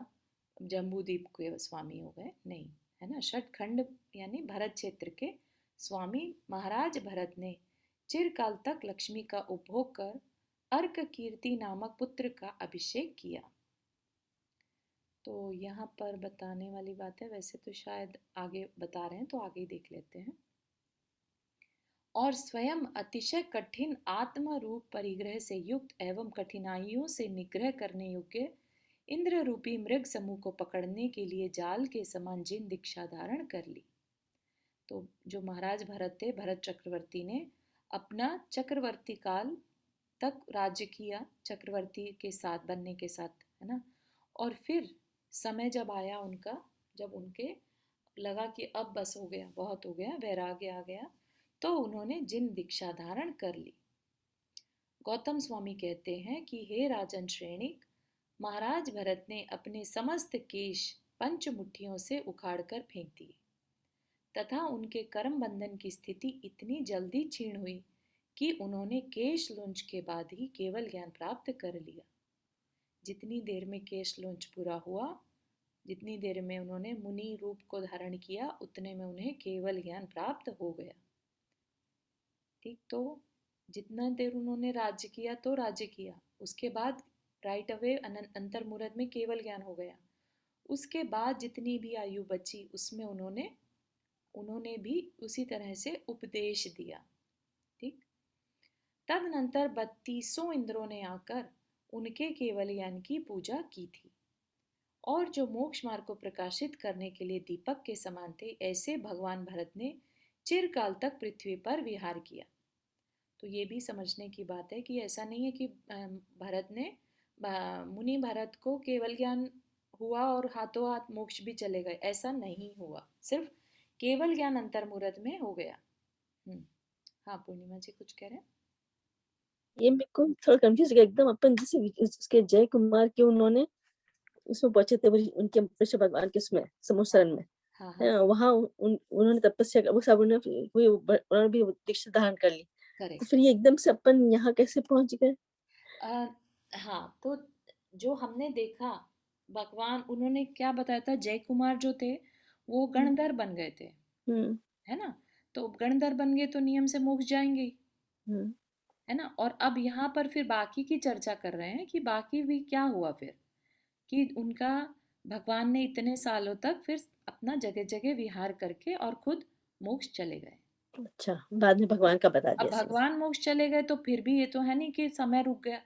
जम्बूद्वीप के स्वामी हो गए, नहीं, है ना। षट खंड यानी भारत क्षेत्र के स्वामी महाराज भरत ने चिरकाल तक लक्ष्मी का उपभोग कर अर्क कीर्ति नामक पुत्र का अभिषेक किया। तो यहाँ पर बताने वाली बात है, वैसे तो शायद आगे बता रहे हैं तो आगे ही देख लेते हैं। और स्वयं अतिशय कठिन आत्म रूप परिग्रह से युक्त एवं कठिनाइयों से निग्रह करने योग्य इंद्र रूपी मृग समूह को पकड़ने के लिए जाल के समान जिन दीक्षा धारण कर ली। तो जो महाराज भरत थे, भरत चक्रवर्ती ने अपना चक्रवर्ती काल तक राज्य किया, चक्रवर्ती के साथ बनने के साथ, है ना। और फिर समय जब आया उनका, जब उनके लगा कि अब बस हो गया, बहुत हो गया, वैराग्य आ गया, तो उन्होंने जिन दीक्षा धारण कर ली। गौतम स्वामी कहते हैं कि हे राजन श्रेणिक, महाराज भरत ने अपने समस्त केश पंच मुट्ठियों से उखाड़कर फेंक दिए तथा उनके कर्म बंधन की स्थिति इतनी जल्दी क्षीण हुई कि उन्होंने केश लुंज के बाद ही केवल ज्ञान प्राप्त कर लिया। जितनी देर में केश लुंज पूरा हुआ, जितनी देर में उन्होंने मुनि रूप को धारण किया, उतने में उन्हें केवल ज्ञान प्राप्त हो गया। ठीक, तो जितना देर उन्होंने राज्य किया तो राज्य किया, उसके बाद राइट अवे अंतर्मुहूर्त में केवल ज्ञान हो गया। उसके बाद जितनी भी आयु बची उसमें उन्होंने भी उसी तरह से उपदेश दिया। ठीक, तदनंतर 32 इंद्रों ने आकर उनके केवल ज्ञान की पूजा की थी और जो मोक्ष मार्ग को प्रकाशित करने के लिए दीपक के समान थे, ऐसे भगवान भरत ने चिरकाल तक पृथ्वी पर विहार किया। तो ये भी समझने की बात है कि ऐसा नहीं है कि भरत ने मुनि भरत को केवल ज्ञान हुआ और हाथों हाथ मोक्ष भी चले गए, ऐसा नहीं हुआ, सिर्फ केवल ज्ञान अंतर्मुहूर्त में हो गया। हाँ पूर्णिमा जी कुछ कह रहे हैं? ये मेरे को थोड़ा कंफ्यूज गया एकदम। अपन जैसे उसके जय कुमार के उन्होंने उसमें पहुंचे थे उनके कृष्ण भगवान के उसमें समुसरण में, हाँ है हाँ ना, वहाँ उन्होंने तपस्या वो सब उन्होंने भी दीक्षा धारण कर ली। तो करेक्ट। फिर ये एकदम से अपन यहाँ कैसे पहुंच गए? हाँ तो जो हमने देखा भगवान उन्होंने क्या बताया था, जय कुमार जो थे वो गणधर बन गए थे, है ना, तो गणधर बन गए तो नियम से मोक्ष जाएंगे ही, है ना। और अब यहाँ पर फिर बाकी की चर्चा कर रहे हैं कि बाकी भी क्या हुआ फिर, कि उनका भगवान ने इतने सालों तक फिर अपना जगह जगह विहार करके और खुद मोक्ष चले गए। अच्छा, बाद में भगवान का बता अब दिया इसने। भगवान मोक्ष चले गए तो फिर भी ये तो है नहीं कि समय रुक गया,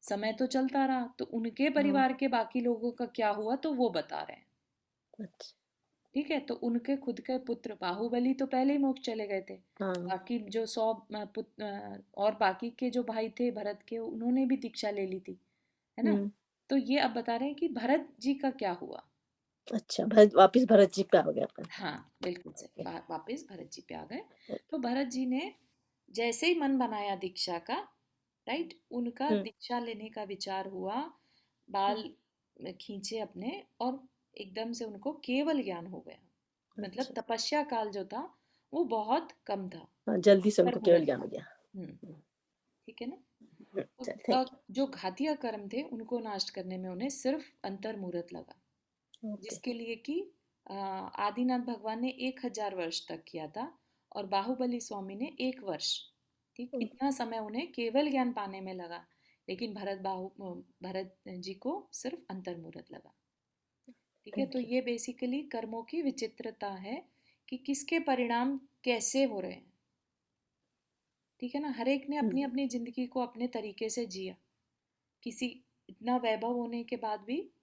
समय तो चलता रहा, तो उनके परिवार के बाकी लोगों का क्या हुआ तो वो बता रहे हैं। अच्छा, ठीक है, तो उनके खुद के पुत्र बाहुबली तो पहले ही मोक्ष चले गए थे, हाँ, बाकी जो 100 और बाकी के जो भाई थे भरत के उन्होंने भी दीक्षा ले ली थी, है ना। तो ये अब बता रहे हैं कि भरत जी का क्या हुआ। अच्छा, वापिस भरत जी पे आ गया अपन। हाँ बिल्कुल सही, वापिस भरत जी पे आ गए। तो भरत जी ने जैसे ही मन बनाया दीक्षा का, राइट, उनका दीक्षा लेने का विचार हुआ, बाल खींचे अपने और एकदम से उनको केवल ज्ञान हो गया। मतलब अच्छा, तपस्या काल जो था वो बहुत कम था, हाँ, जल्दी से उनको केवल अंतर्मुहूर्त ज्ञान हो था। गया। ठीक है ना। चल, तो थैंक जो घातिया कर्म थे उनको नष्ट करने में उन्हें सिर्फ अंतर्मुहूर्त लगा, यू। ओके, जिसके लिए कि आदिनाथ भगवान ने 1000 वर्ष तक किया था और बाहुबली स्वामी ने 1 वर्ष। ठीक, इतना समय उन्हें केवल ज्ञान पाने में लगा, लेकिन भरत जी को सिर्फ अंतर्मुहूर्त लगा। ठीक है, तो थैंक यू। ये बेसिकली कर्मों की विचित्रता है कि किसके परिणाम कैसे हो रहे हैं। ठीक है ना, हर एक ने अपनी अपनी जिंदगी को अपने तरीके से जिया, किसी इतना वैभव होने के बाद भी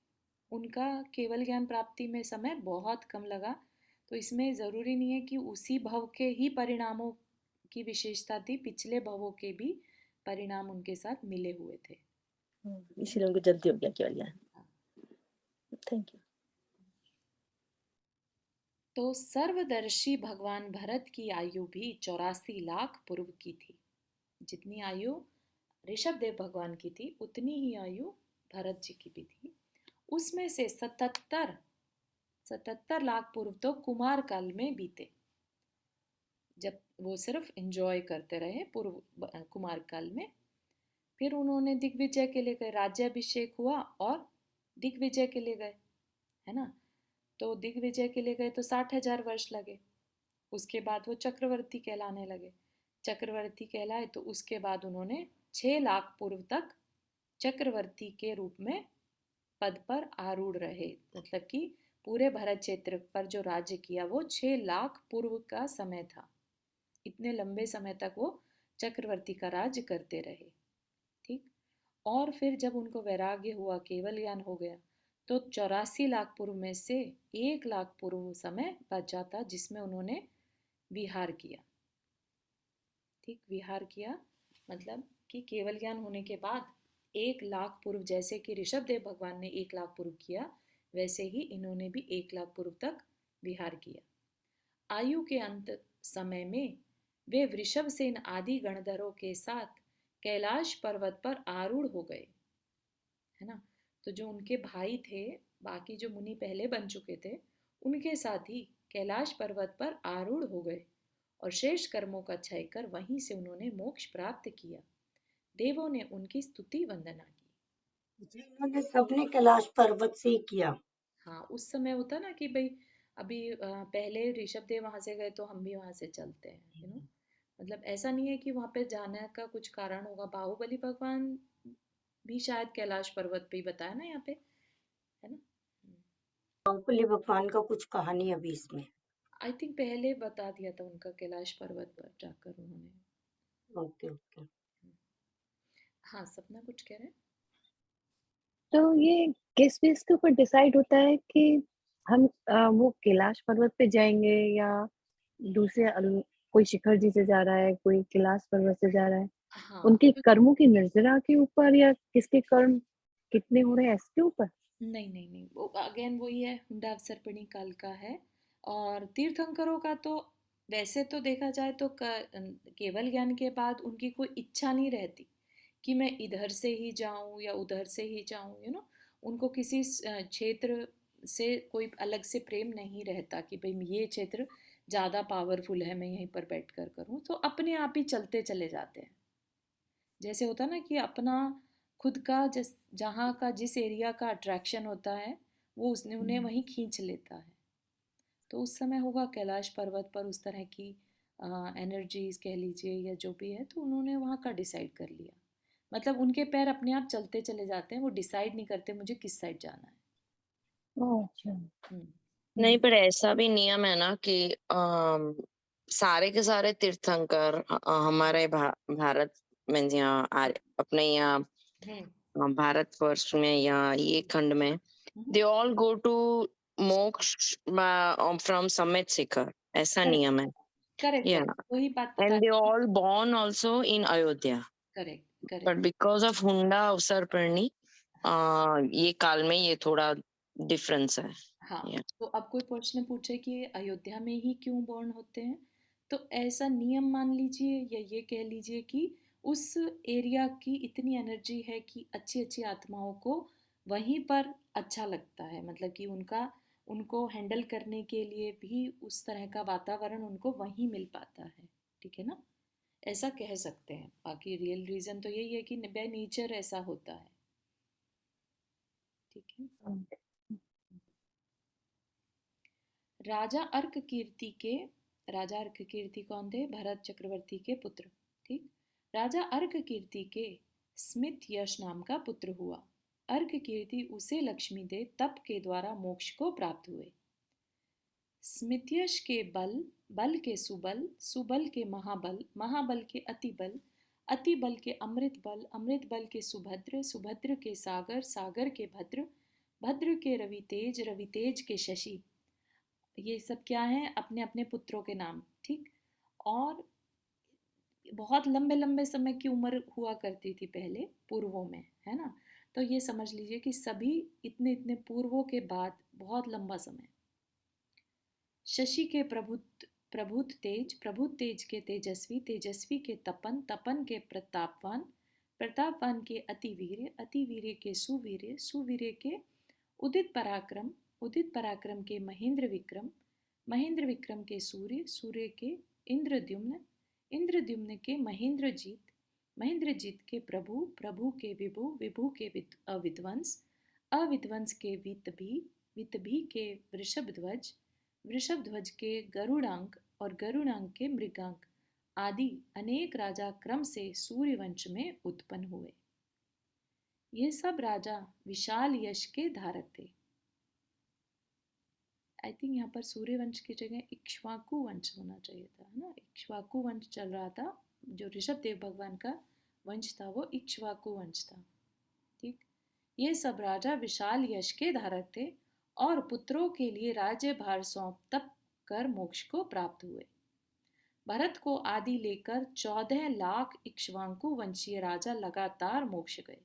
उनका केवल ज्ञान प्राप्ति में समय बहुत कम लगा। तो इसमें ज़रूरी नहीं है कि उसी भव के ही परिणामों की विशेषता थी, पिछले भवों के भी परिणाम उनके साथ मिले हुए थे। इसीलिए उनको जल्दी हो गया केवल ज्ञान। Thank you. तो सर्वदर्शी भगवान भरत की आयु भी 84 लाख पूर्व की थी। जितनी आयु ऋषभ देव भगवान की थी उतनी ही आयु भरत जी की भी थी। उसमें से 77 लाख पूर्व तो कुमार काल में बीते, जब वो सिर्फ एंजॉय करते रहे पूर्व कुमार काल में। फिर उन्होंने दिग्विजय के लिए गए, राज्याभिषेक हुआ और दिग्विजय के लिए गए, है ना। तो दिग्विजय के लिए गए तो 60,000 वर्ष लगे। उसके बाद वो चक्रवर्ती कहलाने लगे, चक्रवर्ती कहलाए तो उसके बाद उन्होंने 6 लाख पूर्व तक चक्रवर्ती के रूप में पद पर आरूढ़ रहे। मतलब कि पूरे भारत क्षेत्र पर जो राज्य किया वो 6 लाख पूर्व का समय था। इतने लंबे समय तक वो चक्रवर्ती का राज्य करते रहे। ठीक, और फिर जब उनको वैराग्य हुआ, केवल ज्ञान हो गया, तो 84 लाख पूर्व में से 1 लाख पूर्व समय बचा था जिसमें उन्होंने विहार किया। ठीक, विहार किया मतलब कि केवल ज्ञान होने के बाद 1 लाख पूर्व, जैसे कि ऋषभ देव भगवान ने 1 लाख पूर्व किया, वैसे ही इन्होंने भी 1 लाख पूर्व तक विहार किया। आयु के अंत समय में वे वृषभसेन आदि गणधरों के साथ कैलाश पर्वत पर आरूढ़ हो गए, है ना। तो जो उनके भाई थे, बाकी जो मुनि पहले बन चुके थे, उनके साथ ही कैलाश पर्वत पर आरूढ़ हो गए और शेष कर्मों का क्षय कर वहीं से उन्होंने मोक्ष प्राप्त किया। देवों ने उनकी स्तुति वंदना की। इन्होंने सबने कैलाश पर्वत से ही किया। हाँ, उस समय होता ना कि भाई अभी पहले ऋषभ देव वहां से गए तो हम भी वहां से चलते हैं, यू नो। मतलब ऐसा नहीं है कि वहां पे जाने का कुछ कारण होगा। बाहुबली भगवान भी शायद कैलाश पर्वत पे ही बताया ना यहाँ पे, है ना। बाहुबली भगवान का कुछ कहानी अभी इसमें आई थिंक पहले बता दिया था उनका कैलाश पर्वत पर जाकर उन्होंने। Okay okay. हाँ, सपना कुछ कह रहे हैं? तो ये किस बेस के ऊपर डिसाइड होता है कि हम वो कैलाश पर्वत पे जाएंगे या दूसरे कोई शिखर जी से जा रहा है, कोई कैलाश पर्वत से जा रहा है, हाँ उनके कर्मों की निर्जरा के ऊपर या किसके कर्म कितने हो रहे हैं इसके ऊपर? नहीं नहीं नहीं, वो अगेन वही है, हुंडा अवसर्पिणी काल का है। और तीर्थंकरों का तो वैसे तो देखा जाए तो केवल ज्ञान के बाद उनकी कोई इच्छा नहीं रहती कि मैं इधर से ही जाऊं या उधर से ही जाऊं, उनको किसी क्षेत्र से कोई अलग से प्रेम नहीं रहता कि भाई ये क्षेत्र ज़्यादा पावरफुल है, मैं यहीं पर बैठ कर करूँ, तो अपने आप ही चलते चले जाते हैं। जैसे होता ना कि अपना खुद का जिस जहाँ का जिस एरिया का अट्रैक्शन होता है वो उसने उन्हें वहीं खींच लेता है। तो उस समय होगा कैलाश पर्वत पर उस तरह की एनर्जीज कह लीजिए या जो भी है, तो उन्होंने वहाँ का डिसाइड कर लिया। मतलब उनके पैर अपने आप चलते चले जाते हैं, वो डिसाइड नहीं करते मुझे किस साइड जाना है। ओह अच्छा। नहीं, पर ऐसा भी नियम है ना कि सारे के सारे तीर्थंकर हमारे भारत में अपने यहाँ भारतवर्ष में या ये खंड में दे ऑल गो टू मोक्ष फ्रॉम समित शिखर, ऐसा नियम है। करेक्ट, वही बात एंड बता they all born also in Ayodhya, correct but because of हुंडा अवसर्पिणी ये काल में ये थोड़ा डिफरेंस है। हाँ, तो अब कोई प्रश्न पूछे कि अयोध्या में ही क्यों बॉर्न होते हैं, तो ऐसा नियम मान लीजिए या ये कह लीजिए कि उस एरिया की इतनी एनर्जी है कि अच्छी अच्छी आत्माओं को वहीं पर अच्छा लगता है, मतलब कि उनको हैंडल करने के लिए भी उस तरह का वातावरण उनको वहीं मिल पाता है। ठीक है ना, ऐसा कह सकते हैं। बाकी रियल रीज़न तो यही है कि बाय नेचर ऐसा होता है। ठीक है। राजा अर्क कीर्ति कौन थे? भरत चक्रवर्ती के पुत्र। ठीक, राजा अर्क कीर्ति के स्मित यश नाम का पुत्र हुआ। अर्क कीर्ति उसे लक्ष्मी दे तप के द्वारा मोक्ष को प्राप्त हुए। स्मितयश के बल के सुबल, सुबल के महाबल, महाबल के अतिबल, अतिबल के अमृत बल के सुभद्र, सुभद्र के सागर, सागर के भद्र, भद्र के रवितेज, रवितेज के शशि। ये सब क्या है? अपने अपने पुत्रों के नाम। ठीक, और बहुत लंबे लंबे समय की उम्र हुआ करती थी पहले पूर्वों में, है ना। तो ये समझ लीजिए कि सभी इतने इतने पूर्वों के बाद बहुत लंबा समय। शशि के प्रभुत तेज के तेजस्वी, तेजस्वी के तपन, तपन के प्रतापवान, प्रतापवान के अतिवीर्य, अतिवीर्य के सुवीर्य, सुवीर्य के उदित पराक्रम के महेंद्र विक्रम, महेंद्र विक्रम के सूर्य, सूर्य के इंद्रद्युम्न, इंद्रद्युम्न के महेंद्रजीत, महेंद्रजीत के प्रभु, प्रभु के विभु, विभु के अविध्वंस, अविध्वंस के वितभी, वितभी के वृषभध्वज, वृषभध्वज के गरुड़ांक और गरुड़ांक के मृगांक आदि अनेक राजा क्रम से सूर्यवंश में उत्पन्न हुए। ये सब राजा विशाल यश के धारक थे। आई थिंक यहाँ पर सूर्यवंश की जगह इक्ष्वाकु वंश होना चाहिए था, है ना। इक्ष्वाकु वंश चल रहा था, जो ऋषभ देव भगवान का वंश था वो इक्ष्वाकु वंश था। ठीक, ये सब राजा विशाल यश के धारक थे और पुत्रों के लिए राज्य भार सौंप तप कर मोक्ष को प्राप्त हुए। भरत को आदि लेकर 14 लाख इक्ष्वाकु वंशीय राजा लगातार मोक्ष गए।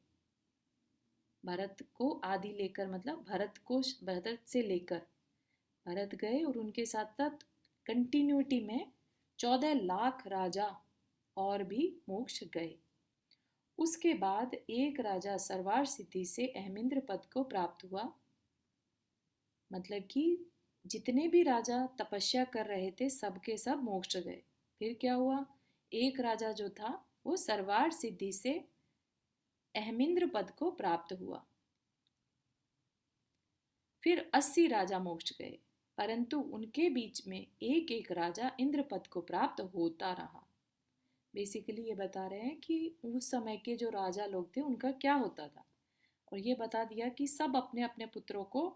भरत को आदि लेकर मतलब भरत से लेकर भरत गए और उनके साथ साथ कंटिन्यूटी में 14 लाख राजा और भी मोक्ष गए। उसके बाद एक राजा सर्वार सिद्धि से अहमिंद्र पद को प्राप्त हुआ। मतलब कि जितने भी राजा तपस्या कर रहे थे सबके सब मोक्ष गए। फिर क्या हुआ? एक राजा जो था वो सर्वार सिद्धि से अहमिंद्र पद को प्राप्त हुआ। फिर 80 राजा मोक्ष गए, परंतु उनके बीच में एक एक राजा इंद्र पद को प्राप्त होता रहा। बेसिकली ये बता रहे हैं कि उस समय के जो राजा लोग थे उनका क्या होता था, और ये बता दिया कि सब अपने अपने पुत्रों को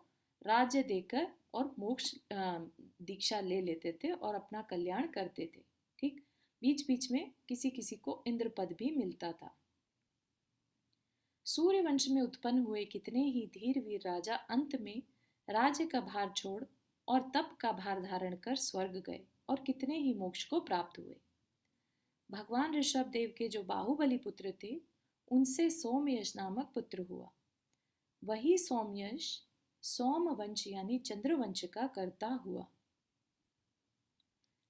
राज्य देकर और मोक्ष दीक्षा ले लेते थे और अपना कल्याण करते थे। ठीक, बीच बीच में किसी किसी को इंद्र पद भी मिलता था। सूर्यवंश में उत्पन्न हुए कितने ही धीर वीर राजा अंत में राज्य का भार छोड़ और तप का भार धारण कर स्वर्ग गए। और कितने ही मोक्ष को प्राप्त हुए। भगवान ऋषभ देव के जो बाहुबली पुत्र थे उनसे सोमयश नामक पुत्र हुआ। वही सोमयश सोमवंश यानी चंद्रवंश का कर्ता हुआ।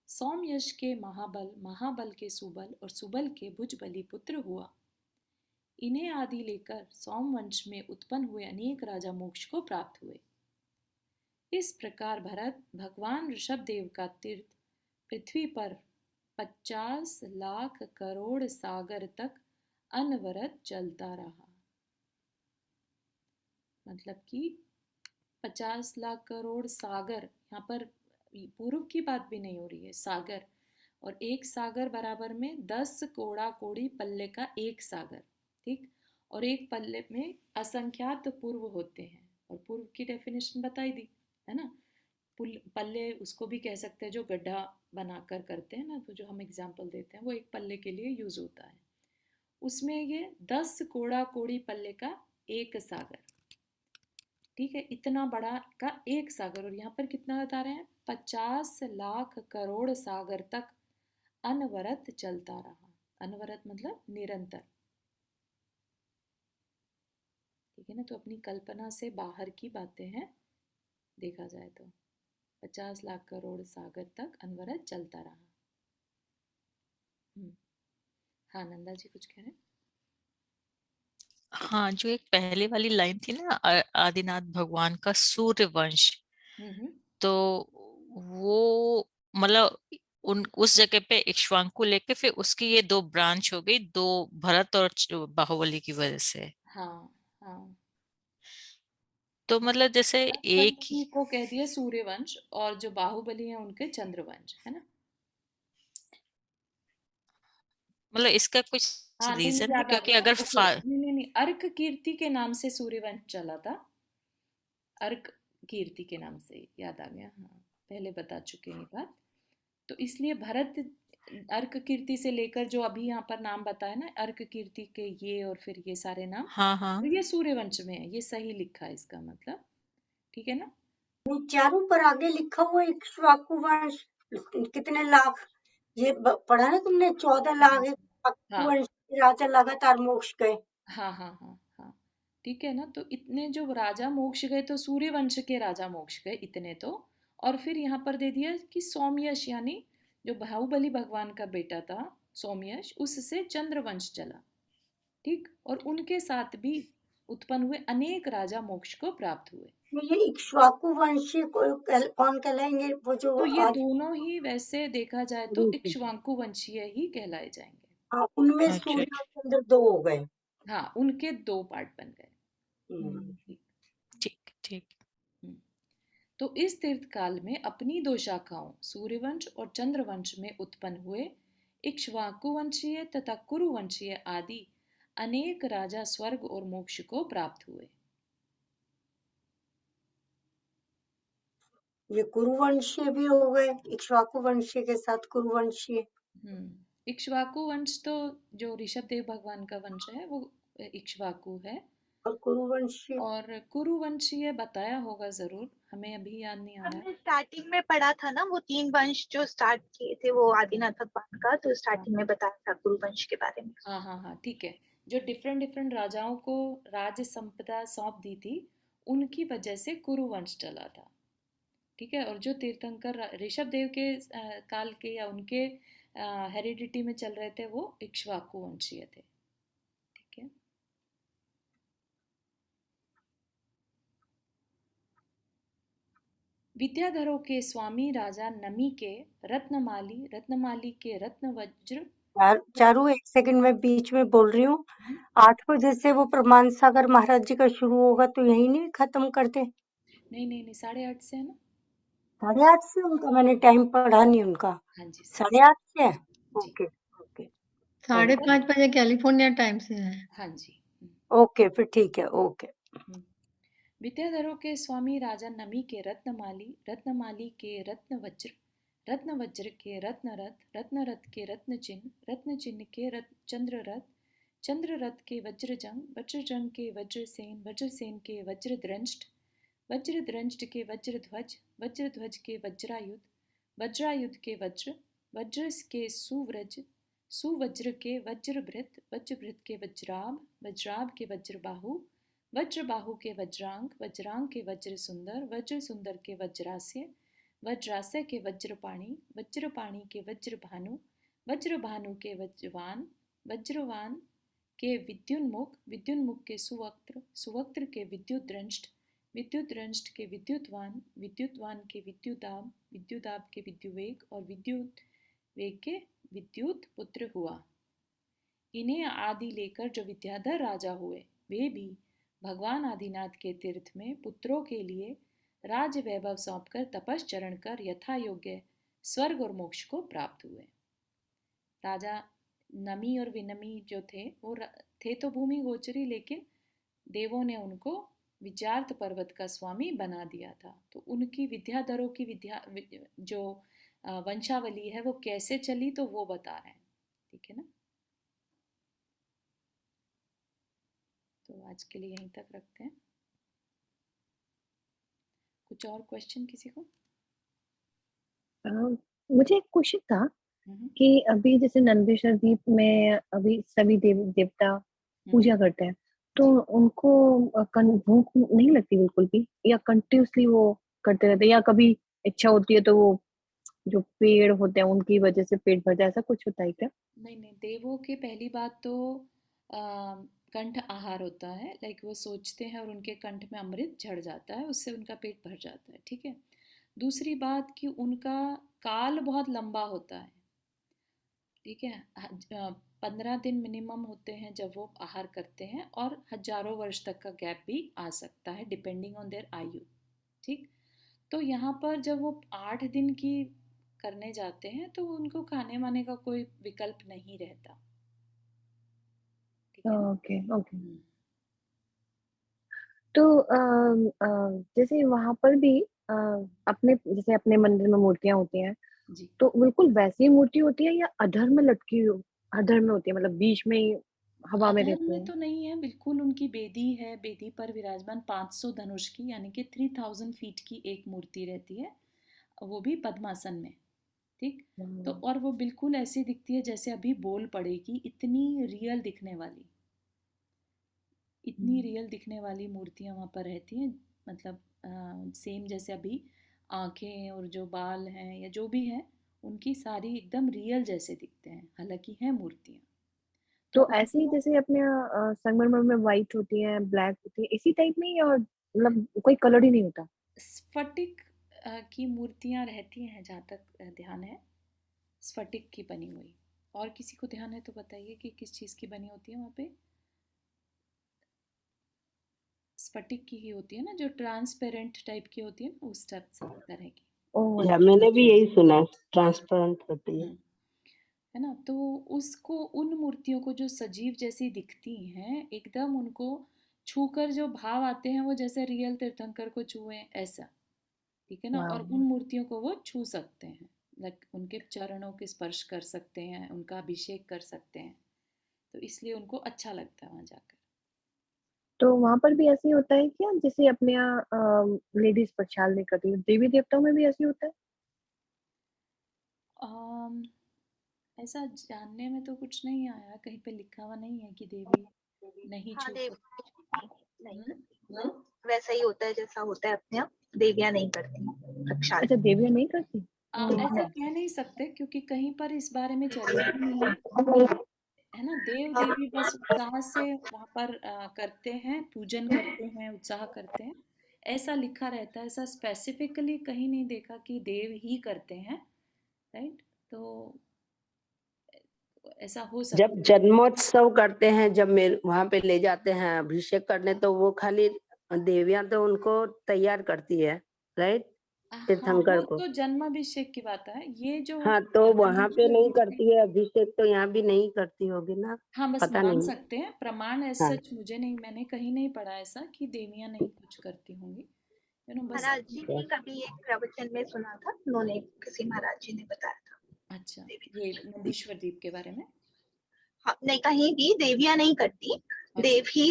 सोमयश के महाबल, महाबल के सुबल और सुबल के भुजबली पुत्र हुआ। इन्हें आदि लेकर सोमवंश में उत्पन्न हुए अनेक राजा मोक्ष को प्राप्त हुए। इस प्रकार भरत भगवान ऋषभ देव का तीर्थ पृथ्वी पर 50 लाख करोड़ सागर तक अनवरत चलता रहा। मतलब कि 50 लाख करोड़ सागर, यहाँ पर पूर्व की बात भी नहीं हो रही है, सागर, और एक सागर बराबर में 10 कोड़ा कोड़ी पल्ले का एक सागर, ठीक। और एक पल्ले में असंख्यात पूर्व होते हैं, और पूर्व की डेफिनेशन बताई दी है ना। पल्ले उसको भी कह सकते हैं जो गड्ढा बनाकर करते हैं ना, तो जो हम एग्जाम्पल देते हैं वो एक पल्ले के लिए यूज होता है। उसमें ये 10 कोड़ा कोड़ी पल्ले का एक सागर, ठीक है, इतना बड़ा का एक सागर। और यहाँ पर कितना बता रहे हैं, 50 लाख करोड़ सागर तक अनवरत चलता रहा। अनवरत मतलब निरंतर, ठीक है ना। तो अपनी कल्पना से बाहर की बातें हैं, देखा जाए तो 50 लाख करोड़ सागर तक अनवरत चलता रहा। हाँ नंदा जी कुछ कह रहे हैं। हाँ, जो एक पहले वाली लाइन थी ना, आदिनाथ भगवान का सूर्य वंश, तो वो मतलब उस जगह पे इक्ष्वाकु लेके फिर उसकी ये दो ब्रांच हो गई, दो भरत और बाहुबली की वजह से। हाँ हाँ, तो मतलब जैसे एक ही, को कह दिया सूर्यवंश, और जो बाहुबली है उनके चंद्रवंश, है ना। मतलब इसका कुछ हाँ तो ये रीजन है, याद आ क्योंकि गया। अगर नहीं, अर्क कीर्ति के नाम से सूर्यवंश चला था। अर्क कीर्ति के नाम से, याद आ गया। हाँ पहले बता चुके हैं ये बात। तो इसलिए भरत अर्क कीर्ति से लेकर जो अभी यहाँ पर नाम बताया ना, अर्क कीर्ति के ये और फिर ये सारे नाम, हाँ हाँ, तो ये सूर्यवंश में है, ये सही लिखा है इसका मतलब, ठीक है ना। चारों पर आगे लिखा हुआ इक्ष्वाकु वंश कितने लाख, ये पढ़ा ना तुमने, 14 लाख इक्ष्वाकु हाँ वंश के राजा लगातार मोक्ष गए। हाँ हाँ हाँ हाँ, ठीक है ना। तो इतने जो राजा मोक्ष गए, तो सूर्यवंश के राजा मोक्ष गए इतने तो। और फिर यहाँ पर दे दिया कि सोमयश यानी जो बाहुबली भगवान का बेटा था सोमयश, उससे चंद्रवंश चला, ठीक। और उनके साथ भी उत्पन्न हुए अनेक राजा मोक्ष को प्राप्त हुए। तो ये इक्ष्वाकु वंशी कौन कहलाएंगे, वो जो तो ये आज दोनों ही वैसे देखा जाए तो इक्ष्वाकु वंशीय ही कहलाए जाएंगे। उनमें अच्छा सूर्य और चंद्र दो हो गए। हाँ उनके दो पार्ट बन गए। ठीक ठीक। तो इस तीर्थ काल में अपनी दो शाखाओं सूर्यवंश और चंद्रवंश में उत्पन्न हुए इक्ष्वाकु वंशीय तथा कुरुवंशीय आदि अनेक राजा स्वर्ग और मोक्ष को प्राप्त हुए। ये कुरुवंशीय भी हो गए, इक्ष्वाकु वंशीय के साथ कुरुवंशीय। इक्ष्वाकु वंश तो जो ऋषभ देव भगवान का वंश है वो इक्ष्वाकु है, और कुरुवंशीय, और कुरुवंशीय बताया होगा जरूर, हमें अभी याद नहीं आ रहा है। हमने स्टार्टिंग में पढ़ा था ना, वो 3 वंश जो स्टार्ट किए थे वो आदिनाथ भगवान का, तो स्टार्टिंग में बताया था कुरुवंश के बारे में। हाँ हाँ हाँ, ठीक है। जो डिफरेंट डिफरेंट राजाओं को राज संपदा सौंप दी थी, उनकी वजह से कुरुवंश चला था, ठीक है। और जो तीर्थंकर ऋषभ देव के काल के या उनके हेरिडिटी में चल रहे थे वो इक्ष्वाकु वंशीय थे, ठीक है। विद्याधरों के स्वामी राजा नमी के रत्नमाली, रत्नमाली के रत्न वज्र। चारू एक सेकंड में बीच में बोल रही हूँ, 8 बजे से वो प्रमाण सागर महाराज जी का शुरू होगा, तो यही नहीं खत्म करते? नहीं नहीं नहीं, 8:30 से है ना। 8:30 से उनका, मैंने टाइम पढ़ा नहीं उनका। हाँ जी 8:30 से है, जी, ओके ओके 5:30 बजे कैलिफोर्निया टाइम से है। हाँ जी। ओके, फिर ठीक है, ओके। विद्याधरों के स्वामी राजा नमी के रत्नमाली, रत्नमाली के रत्न वज्र, रत्न वज्र के रत्न रथ, रत्न रथ के रत्न चिन्ह, रत्न चिन्ह के चंद्र रथ, चंद्र रथ के वज्रजंग, वज्रजंग के वज्रसेन, वज्रसेन के वज्रद्रंष्ट, वज्रद्रंष्ट के वज्रध्वज, वज्रध्वज के वज्रायुध, वज्रायुध के वज्र, वज्र के सुव्रज, सुवज्र के वज्रभृत, वज्रभृत के वज्राभ, वज्राभ के वज्रबाहु, वज्रबाहु के वज्रांग, वज्रांग के वज्र सुंदर, वज्र सुंदर के वज्रास्य, वज्रास्य के वज्रपाणी, वज्रपाणी के वज्रभानु, वज्रभानु के वज्रवान, वज्रवान के विद्युन्मुख, विद्युन्मुख के सुवक्त्र, सुवक्त्र के विद्युद्रंष्ट, विद्युद्रंष्ट के विद्युतवान, विद्युतवान के विद्युदाब, विद्युदाब के विद्युवेग और विद्युत वेग के विद्युत पुत्र हुआ। इन्हें आदि लेकर जो विद्याधर राजा हुए, वे भी भगवान आदिनाथ के तीर्थ में पुत्रों के लिए राज वैभव सौंपकर तपश्चरण कर यथा योग्य स्वर्ग और मोक्ष को प्राप्त हुए। राजा नमी और विनमी जो थे वो थे तो भूमि गोचरी, लेकिन देवों ने उनको विचार्थ पर्वत का स्वामी बना दिया था। तो उनकी विद्याधरों की विद्या जो वंशावली है वो कैसे चली तो वो बता रहे हैं, ठीक है ना। तो आज के लिए यहीं तक रखते हैं। कुछ और क्वेश्चन किसी को? मुझे एक क्वेश्चन था कि अभी जैसे नंदीश्वर द्वीप में अभी सभी देवता पूजा करते हैं, तो उनको भूख नहीं लगती बिल्कुल भी, या कंटिन्यूसली वो करते रहते हैं, या कभी इच्छा होती है तो वो जो पेड़ होते हैं उनकी वजह से पेट भर जाए, ऐसा कुछ होता है क्या? नहीं, देवों के पहली बात तो कंठ आहार होता है, लाइक वो सोचते हैं और उनके कंठ में अमृत झड़ जाता है, उससे उनका पेट भर जाता है, ठीक है। दूसरी बात कि उनका काल बहुत लंबा होता है, ठीक है। 15 दिन मिनिमम होते हैं जब वो आहार करते हैं, और हजारों वर्ष तक का गैप भी आ सकता है डिपेंडिंग ऑन देयर आयु, ठीक। तो यहाँ पर जब वो 8 दिन की करने जाते हैं तो उनको खाने वाने का कोई विकल्प नहीं रहता, ठीक है। Okay okay. तो जैसे वहां पर भी अपने जैसे अपने मंदिर में मूर्तियां होती हैं जी। तो बिल्कुल वैसी मूर्ति होती है या अधर में लटकी अधर में होती है, मतलब बीच में ही हवा में अधर रहती में है? तो नहीं है, बिल्कुल उनकी बेदी है, बेदी पर विराजमान 500 धनुष की यानी कि 3000 फीट की एक मूर्ति रहती है, वो भी पद्मासन में, ठीक। तो और वो बिल्कुल ऐसी दिखती है जैसे अभी बोल पड़ेगी, इतनी रियल दिखने वाली, इतनी रियल दिखने वाली मूर्तियां वहाँ पर रहती हैं, मतलब सेम जैसे अभी आंखें और जो बाल हैं या जो भी है उनकी सारी एकदम रियल जैसे दिखते हैं, हालांकि हैं मूर्तियां। तो ऐसे ही जैसे अपने संगमरमर में व्हाइट होती है, ब्लैक होती है, इसी टाइप में, या मतलब कोई कलर ही नहीं होता? स्फटिक की मूर्तियां रहती हैं जहाँ तक ध्यान है, स्फटिक की बनी हुई। और किसी को ध्यान है तो बताइए कि किस चीज़ की बनी होती है वहाँ पे? स्फटिक की ही होती है ना, जो ट्रांसपेरेंट टाइप की होती है ना, उस टाइप से तरह की। या मैंने भी यही सुना, ट्रांसपेरेंट होती है, है ना। तो उसको, उन मूर्तियों को जो सजीव जैसी दिखती हैं, एकदम उनको छूकर जो भाव आते हैं वो जैसे रियल तीर्थंकर को छुए ऐसा, ठीक है ना। और उन मूर्तियों को वो छू सकते हैं, लाइक उनके चरणों के स्पर्श कर सकते हैं, उनका अभिषेक कर सकते हैं, तो इसलिए उनको अच्छा लगता है वहाँ जाकर। तो वहां पर भी ऐसे ही होता है क्या जैसे अपने यहाँ लेडीज प्रक्षाल नहीं करती, देवी देवताओं में भी ऐसे होता है? ऐसा जानने में तो कुछ नहीं आया, कहीं पे लिखा हुआ नहीं है कि देवी नहीं छू नहीं, वैसा ही होता है जैसा होता है अपने यहाँ, देवियां नहीं करती प्रक्षाल। अच्छा, देवियां नहीं करती? ऐसा कह नहीं सकते क्योंकि कहीं पर इस बारे में चर्चा नहीं है, है ना। देव देवी बस उत्साह से वहाँ पर करते हैं, पूजन करते हैं, उत्साह करते हैं, ऐसा लिखा रहता है। ऐसा स्पेसिफिकली कहीं नहीं देखा कि देव ही करते हैं, राइट। तो ऐसा हो सकता है। जब जन्मोत्सव करते हैं, जब वहां पे ले जाते हैं अभिषेक करने, तो वो खाली देवियां तो उनको तैयार करती है, राइट, तीर्थंकर को। तो जन्माभिषेक की बात है ये जो। हाँ, तो वहां पे नहीं करती है अभिषेक, तो यहाँ भी नहीं करती होगी ना? हाँ, बस पता मान नहीं। सकते हैं, प्रमाण हाँ। सच मुझे नहीं, मैंने कहीं नहीं पढ़ा ऐसा कि देवियां नहीं कुछ करती होंगी, महाराज जी ने कभी एक प्रवचन में सुना था, उन्होंने किसी महाराज जी ने बताया था। अच्छा, ये नंदीश्वर द्वीप के बारे में? हाँ, नहीं, कहीं भी देवियां नहीं करती। अच्छा। देव ही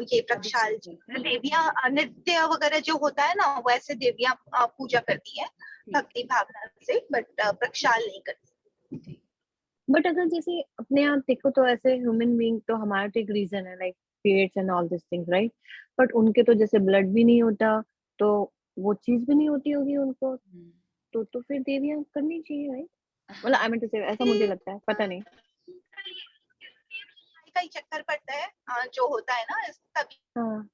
ये प्रक्षाल, देवियां नृत्य वगैरह जो होता है ना, वैसे देवियां पूजा करती है, भक्ति भावना से, बट प्रक्षाल नहीं करते। बट अगर जैसे अपने आप देखो तो ऐसे ह्यूमन बीइंग तो हमारा तो एक रीजन है like periods and all this things right, but उनके तो जैसे ब्लड भी नहीं होता तो वो चीज भी नहीं होती होगी उनको, तो फिर देवियां करनी चाहिए राइट, मतलब आई मीन टू से ऐसा मुझे लगता है, पता नहीं का ही चक्कर पड़ता है जो होता है ना, तभी हाँ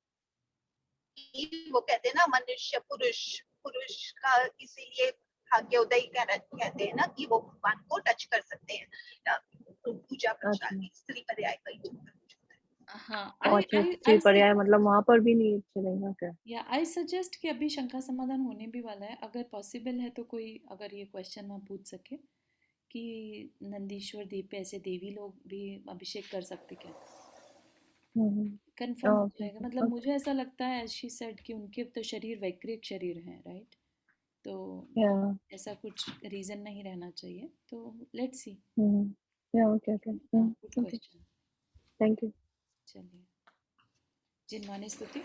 वो कहते हैं ना मनुष्य पुरुष का इसीलिए भाग्योदय कहते हैं ना कि वो भगवान को टच कर सकते हैं पूजा प्रक्षाल की, स्त्री पर्याय का ही चक्कर होता है। हाँ, और स्त्री पर्याय मतलब वहां पर भी नहीं चलेगा क्या? या आई सजेस्ट कि अभी शंका समाधान होने भी वाला है, अगर पॉसिबल है तो कोई अगर ये क्वेश्चन वहाँ पूछ सके कि नंदीश्वर दीप पे ऐसे देवी लोग भी अभिषेक कर सकते क्या, कंफर्म हो जाएगा। मतलब मुझे ऐसा लगता है एज शी सेड कि उनके तो शरीर वैक्रिक शरीर है राइट, तो ऐसा कुछ रीजन नहीं रहना चाहिए, तो let's see. Okay good question, thank you. चलिए जिनवानी स्तुति।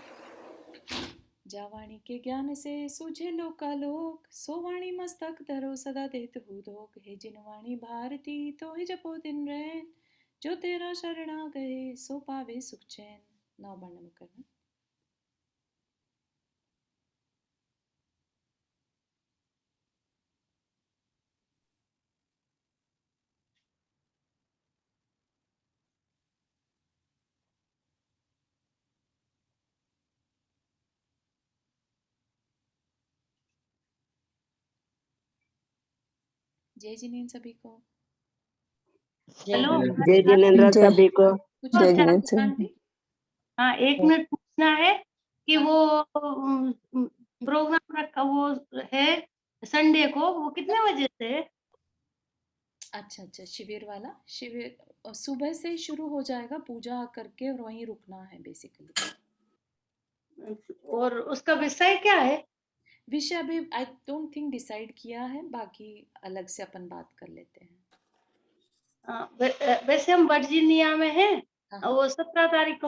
जावाणी के ज्ञान से सूझे लोकालोक, सोवाणी मस्तक धरो सदा देत हुदोक, हे जिनवाणी भारती तो ही जपो दिन रैन, जो तेरा शरणा गए सो पावे सुख चैन। 9 बार नमक करना। जय जिनेन सभी को। हेलो जय जिनेंद्र सभी को। कुछ शांति। हाँ, 1 मिनट पूछना है कि वो प्रोग्राम रखा वो है संडे को, वो कितने बजे से? अच्छा, शिविर वाला शिविर सुबह से ही शुरू हो जाएगा, पूजा करके और वहीं रुकना है बेसिकली। और उसका विषय क्या है? विषय अभी आई डोंट थिंक डिसाइड किया है, बाकी अलग से अपन बात कर लेते हैं। वैसे हम वर्जीनिया में हैं, वो 17 तारीख को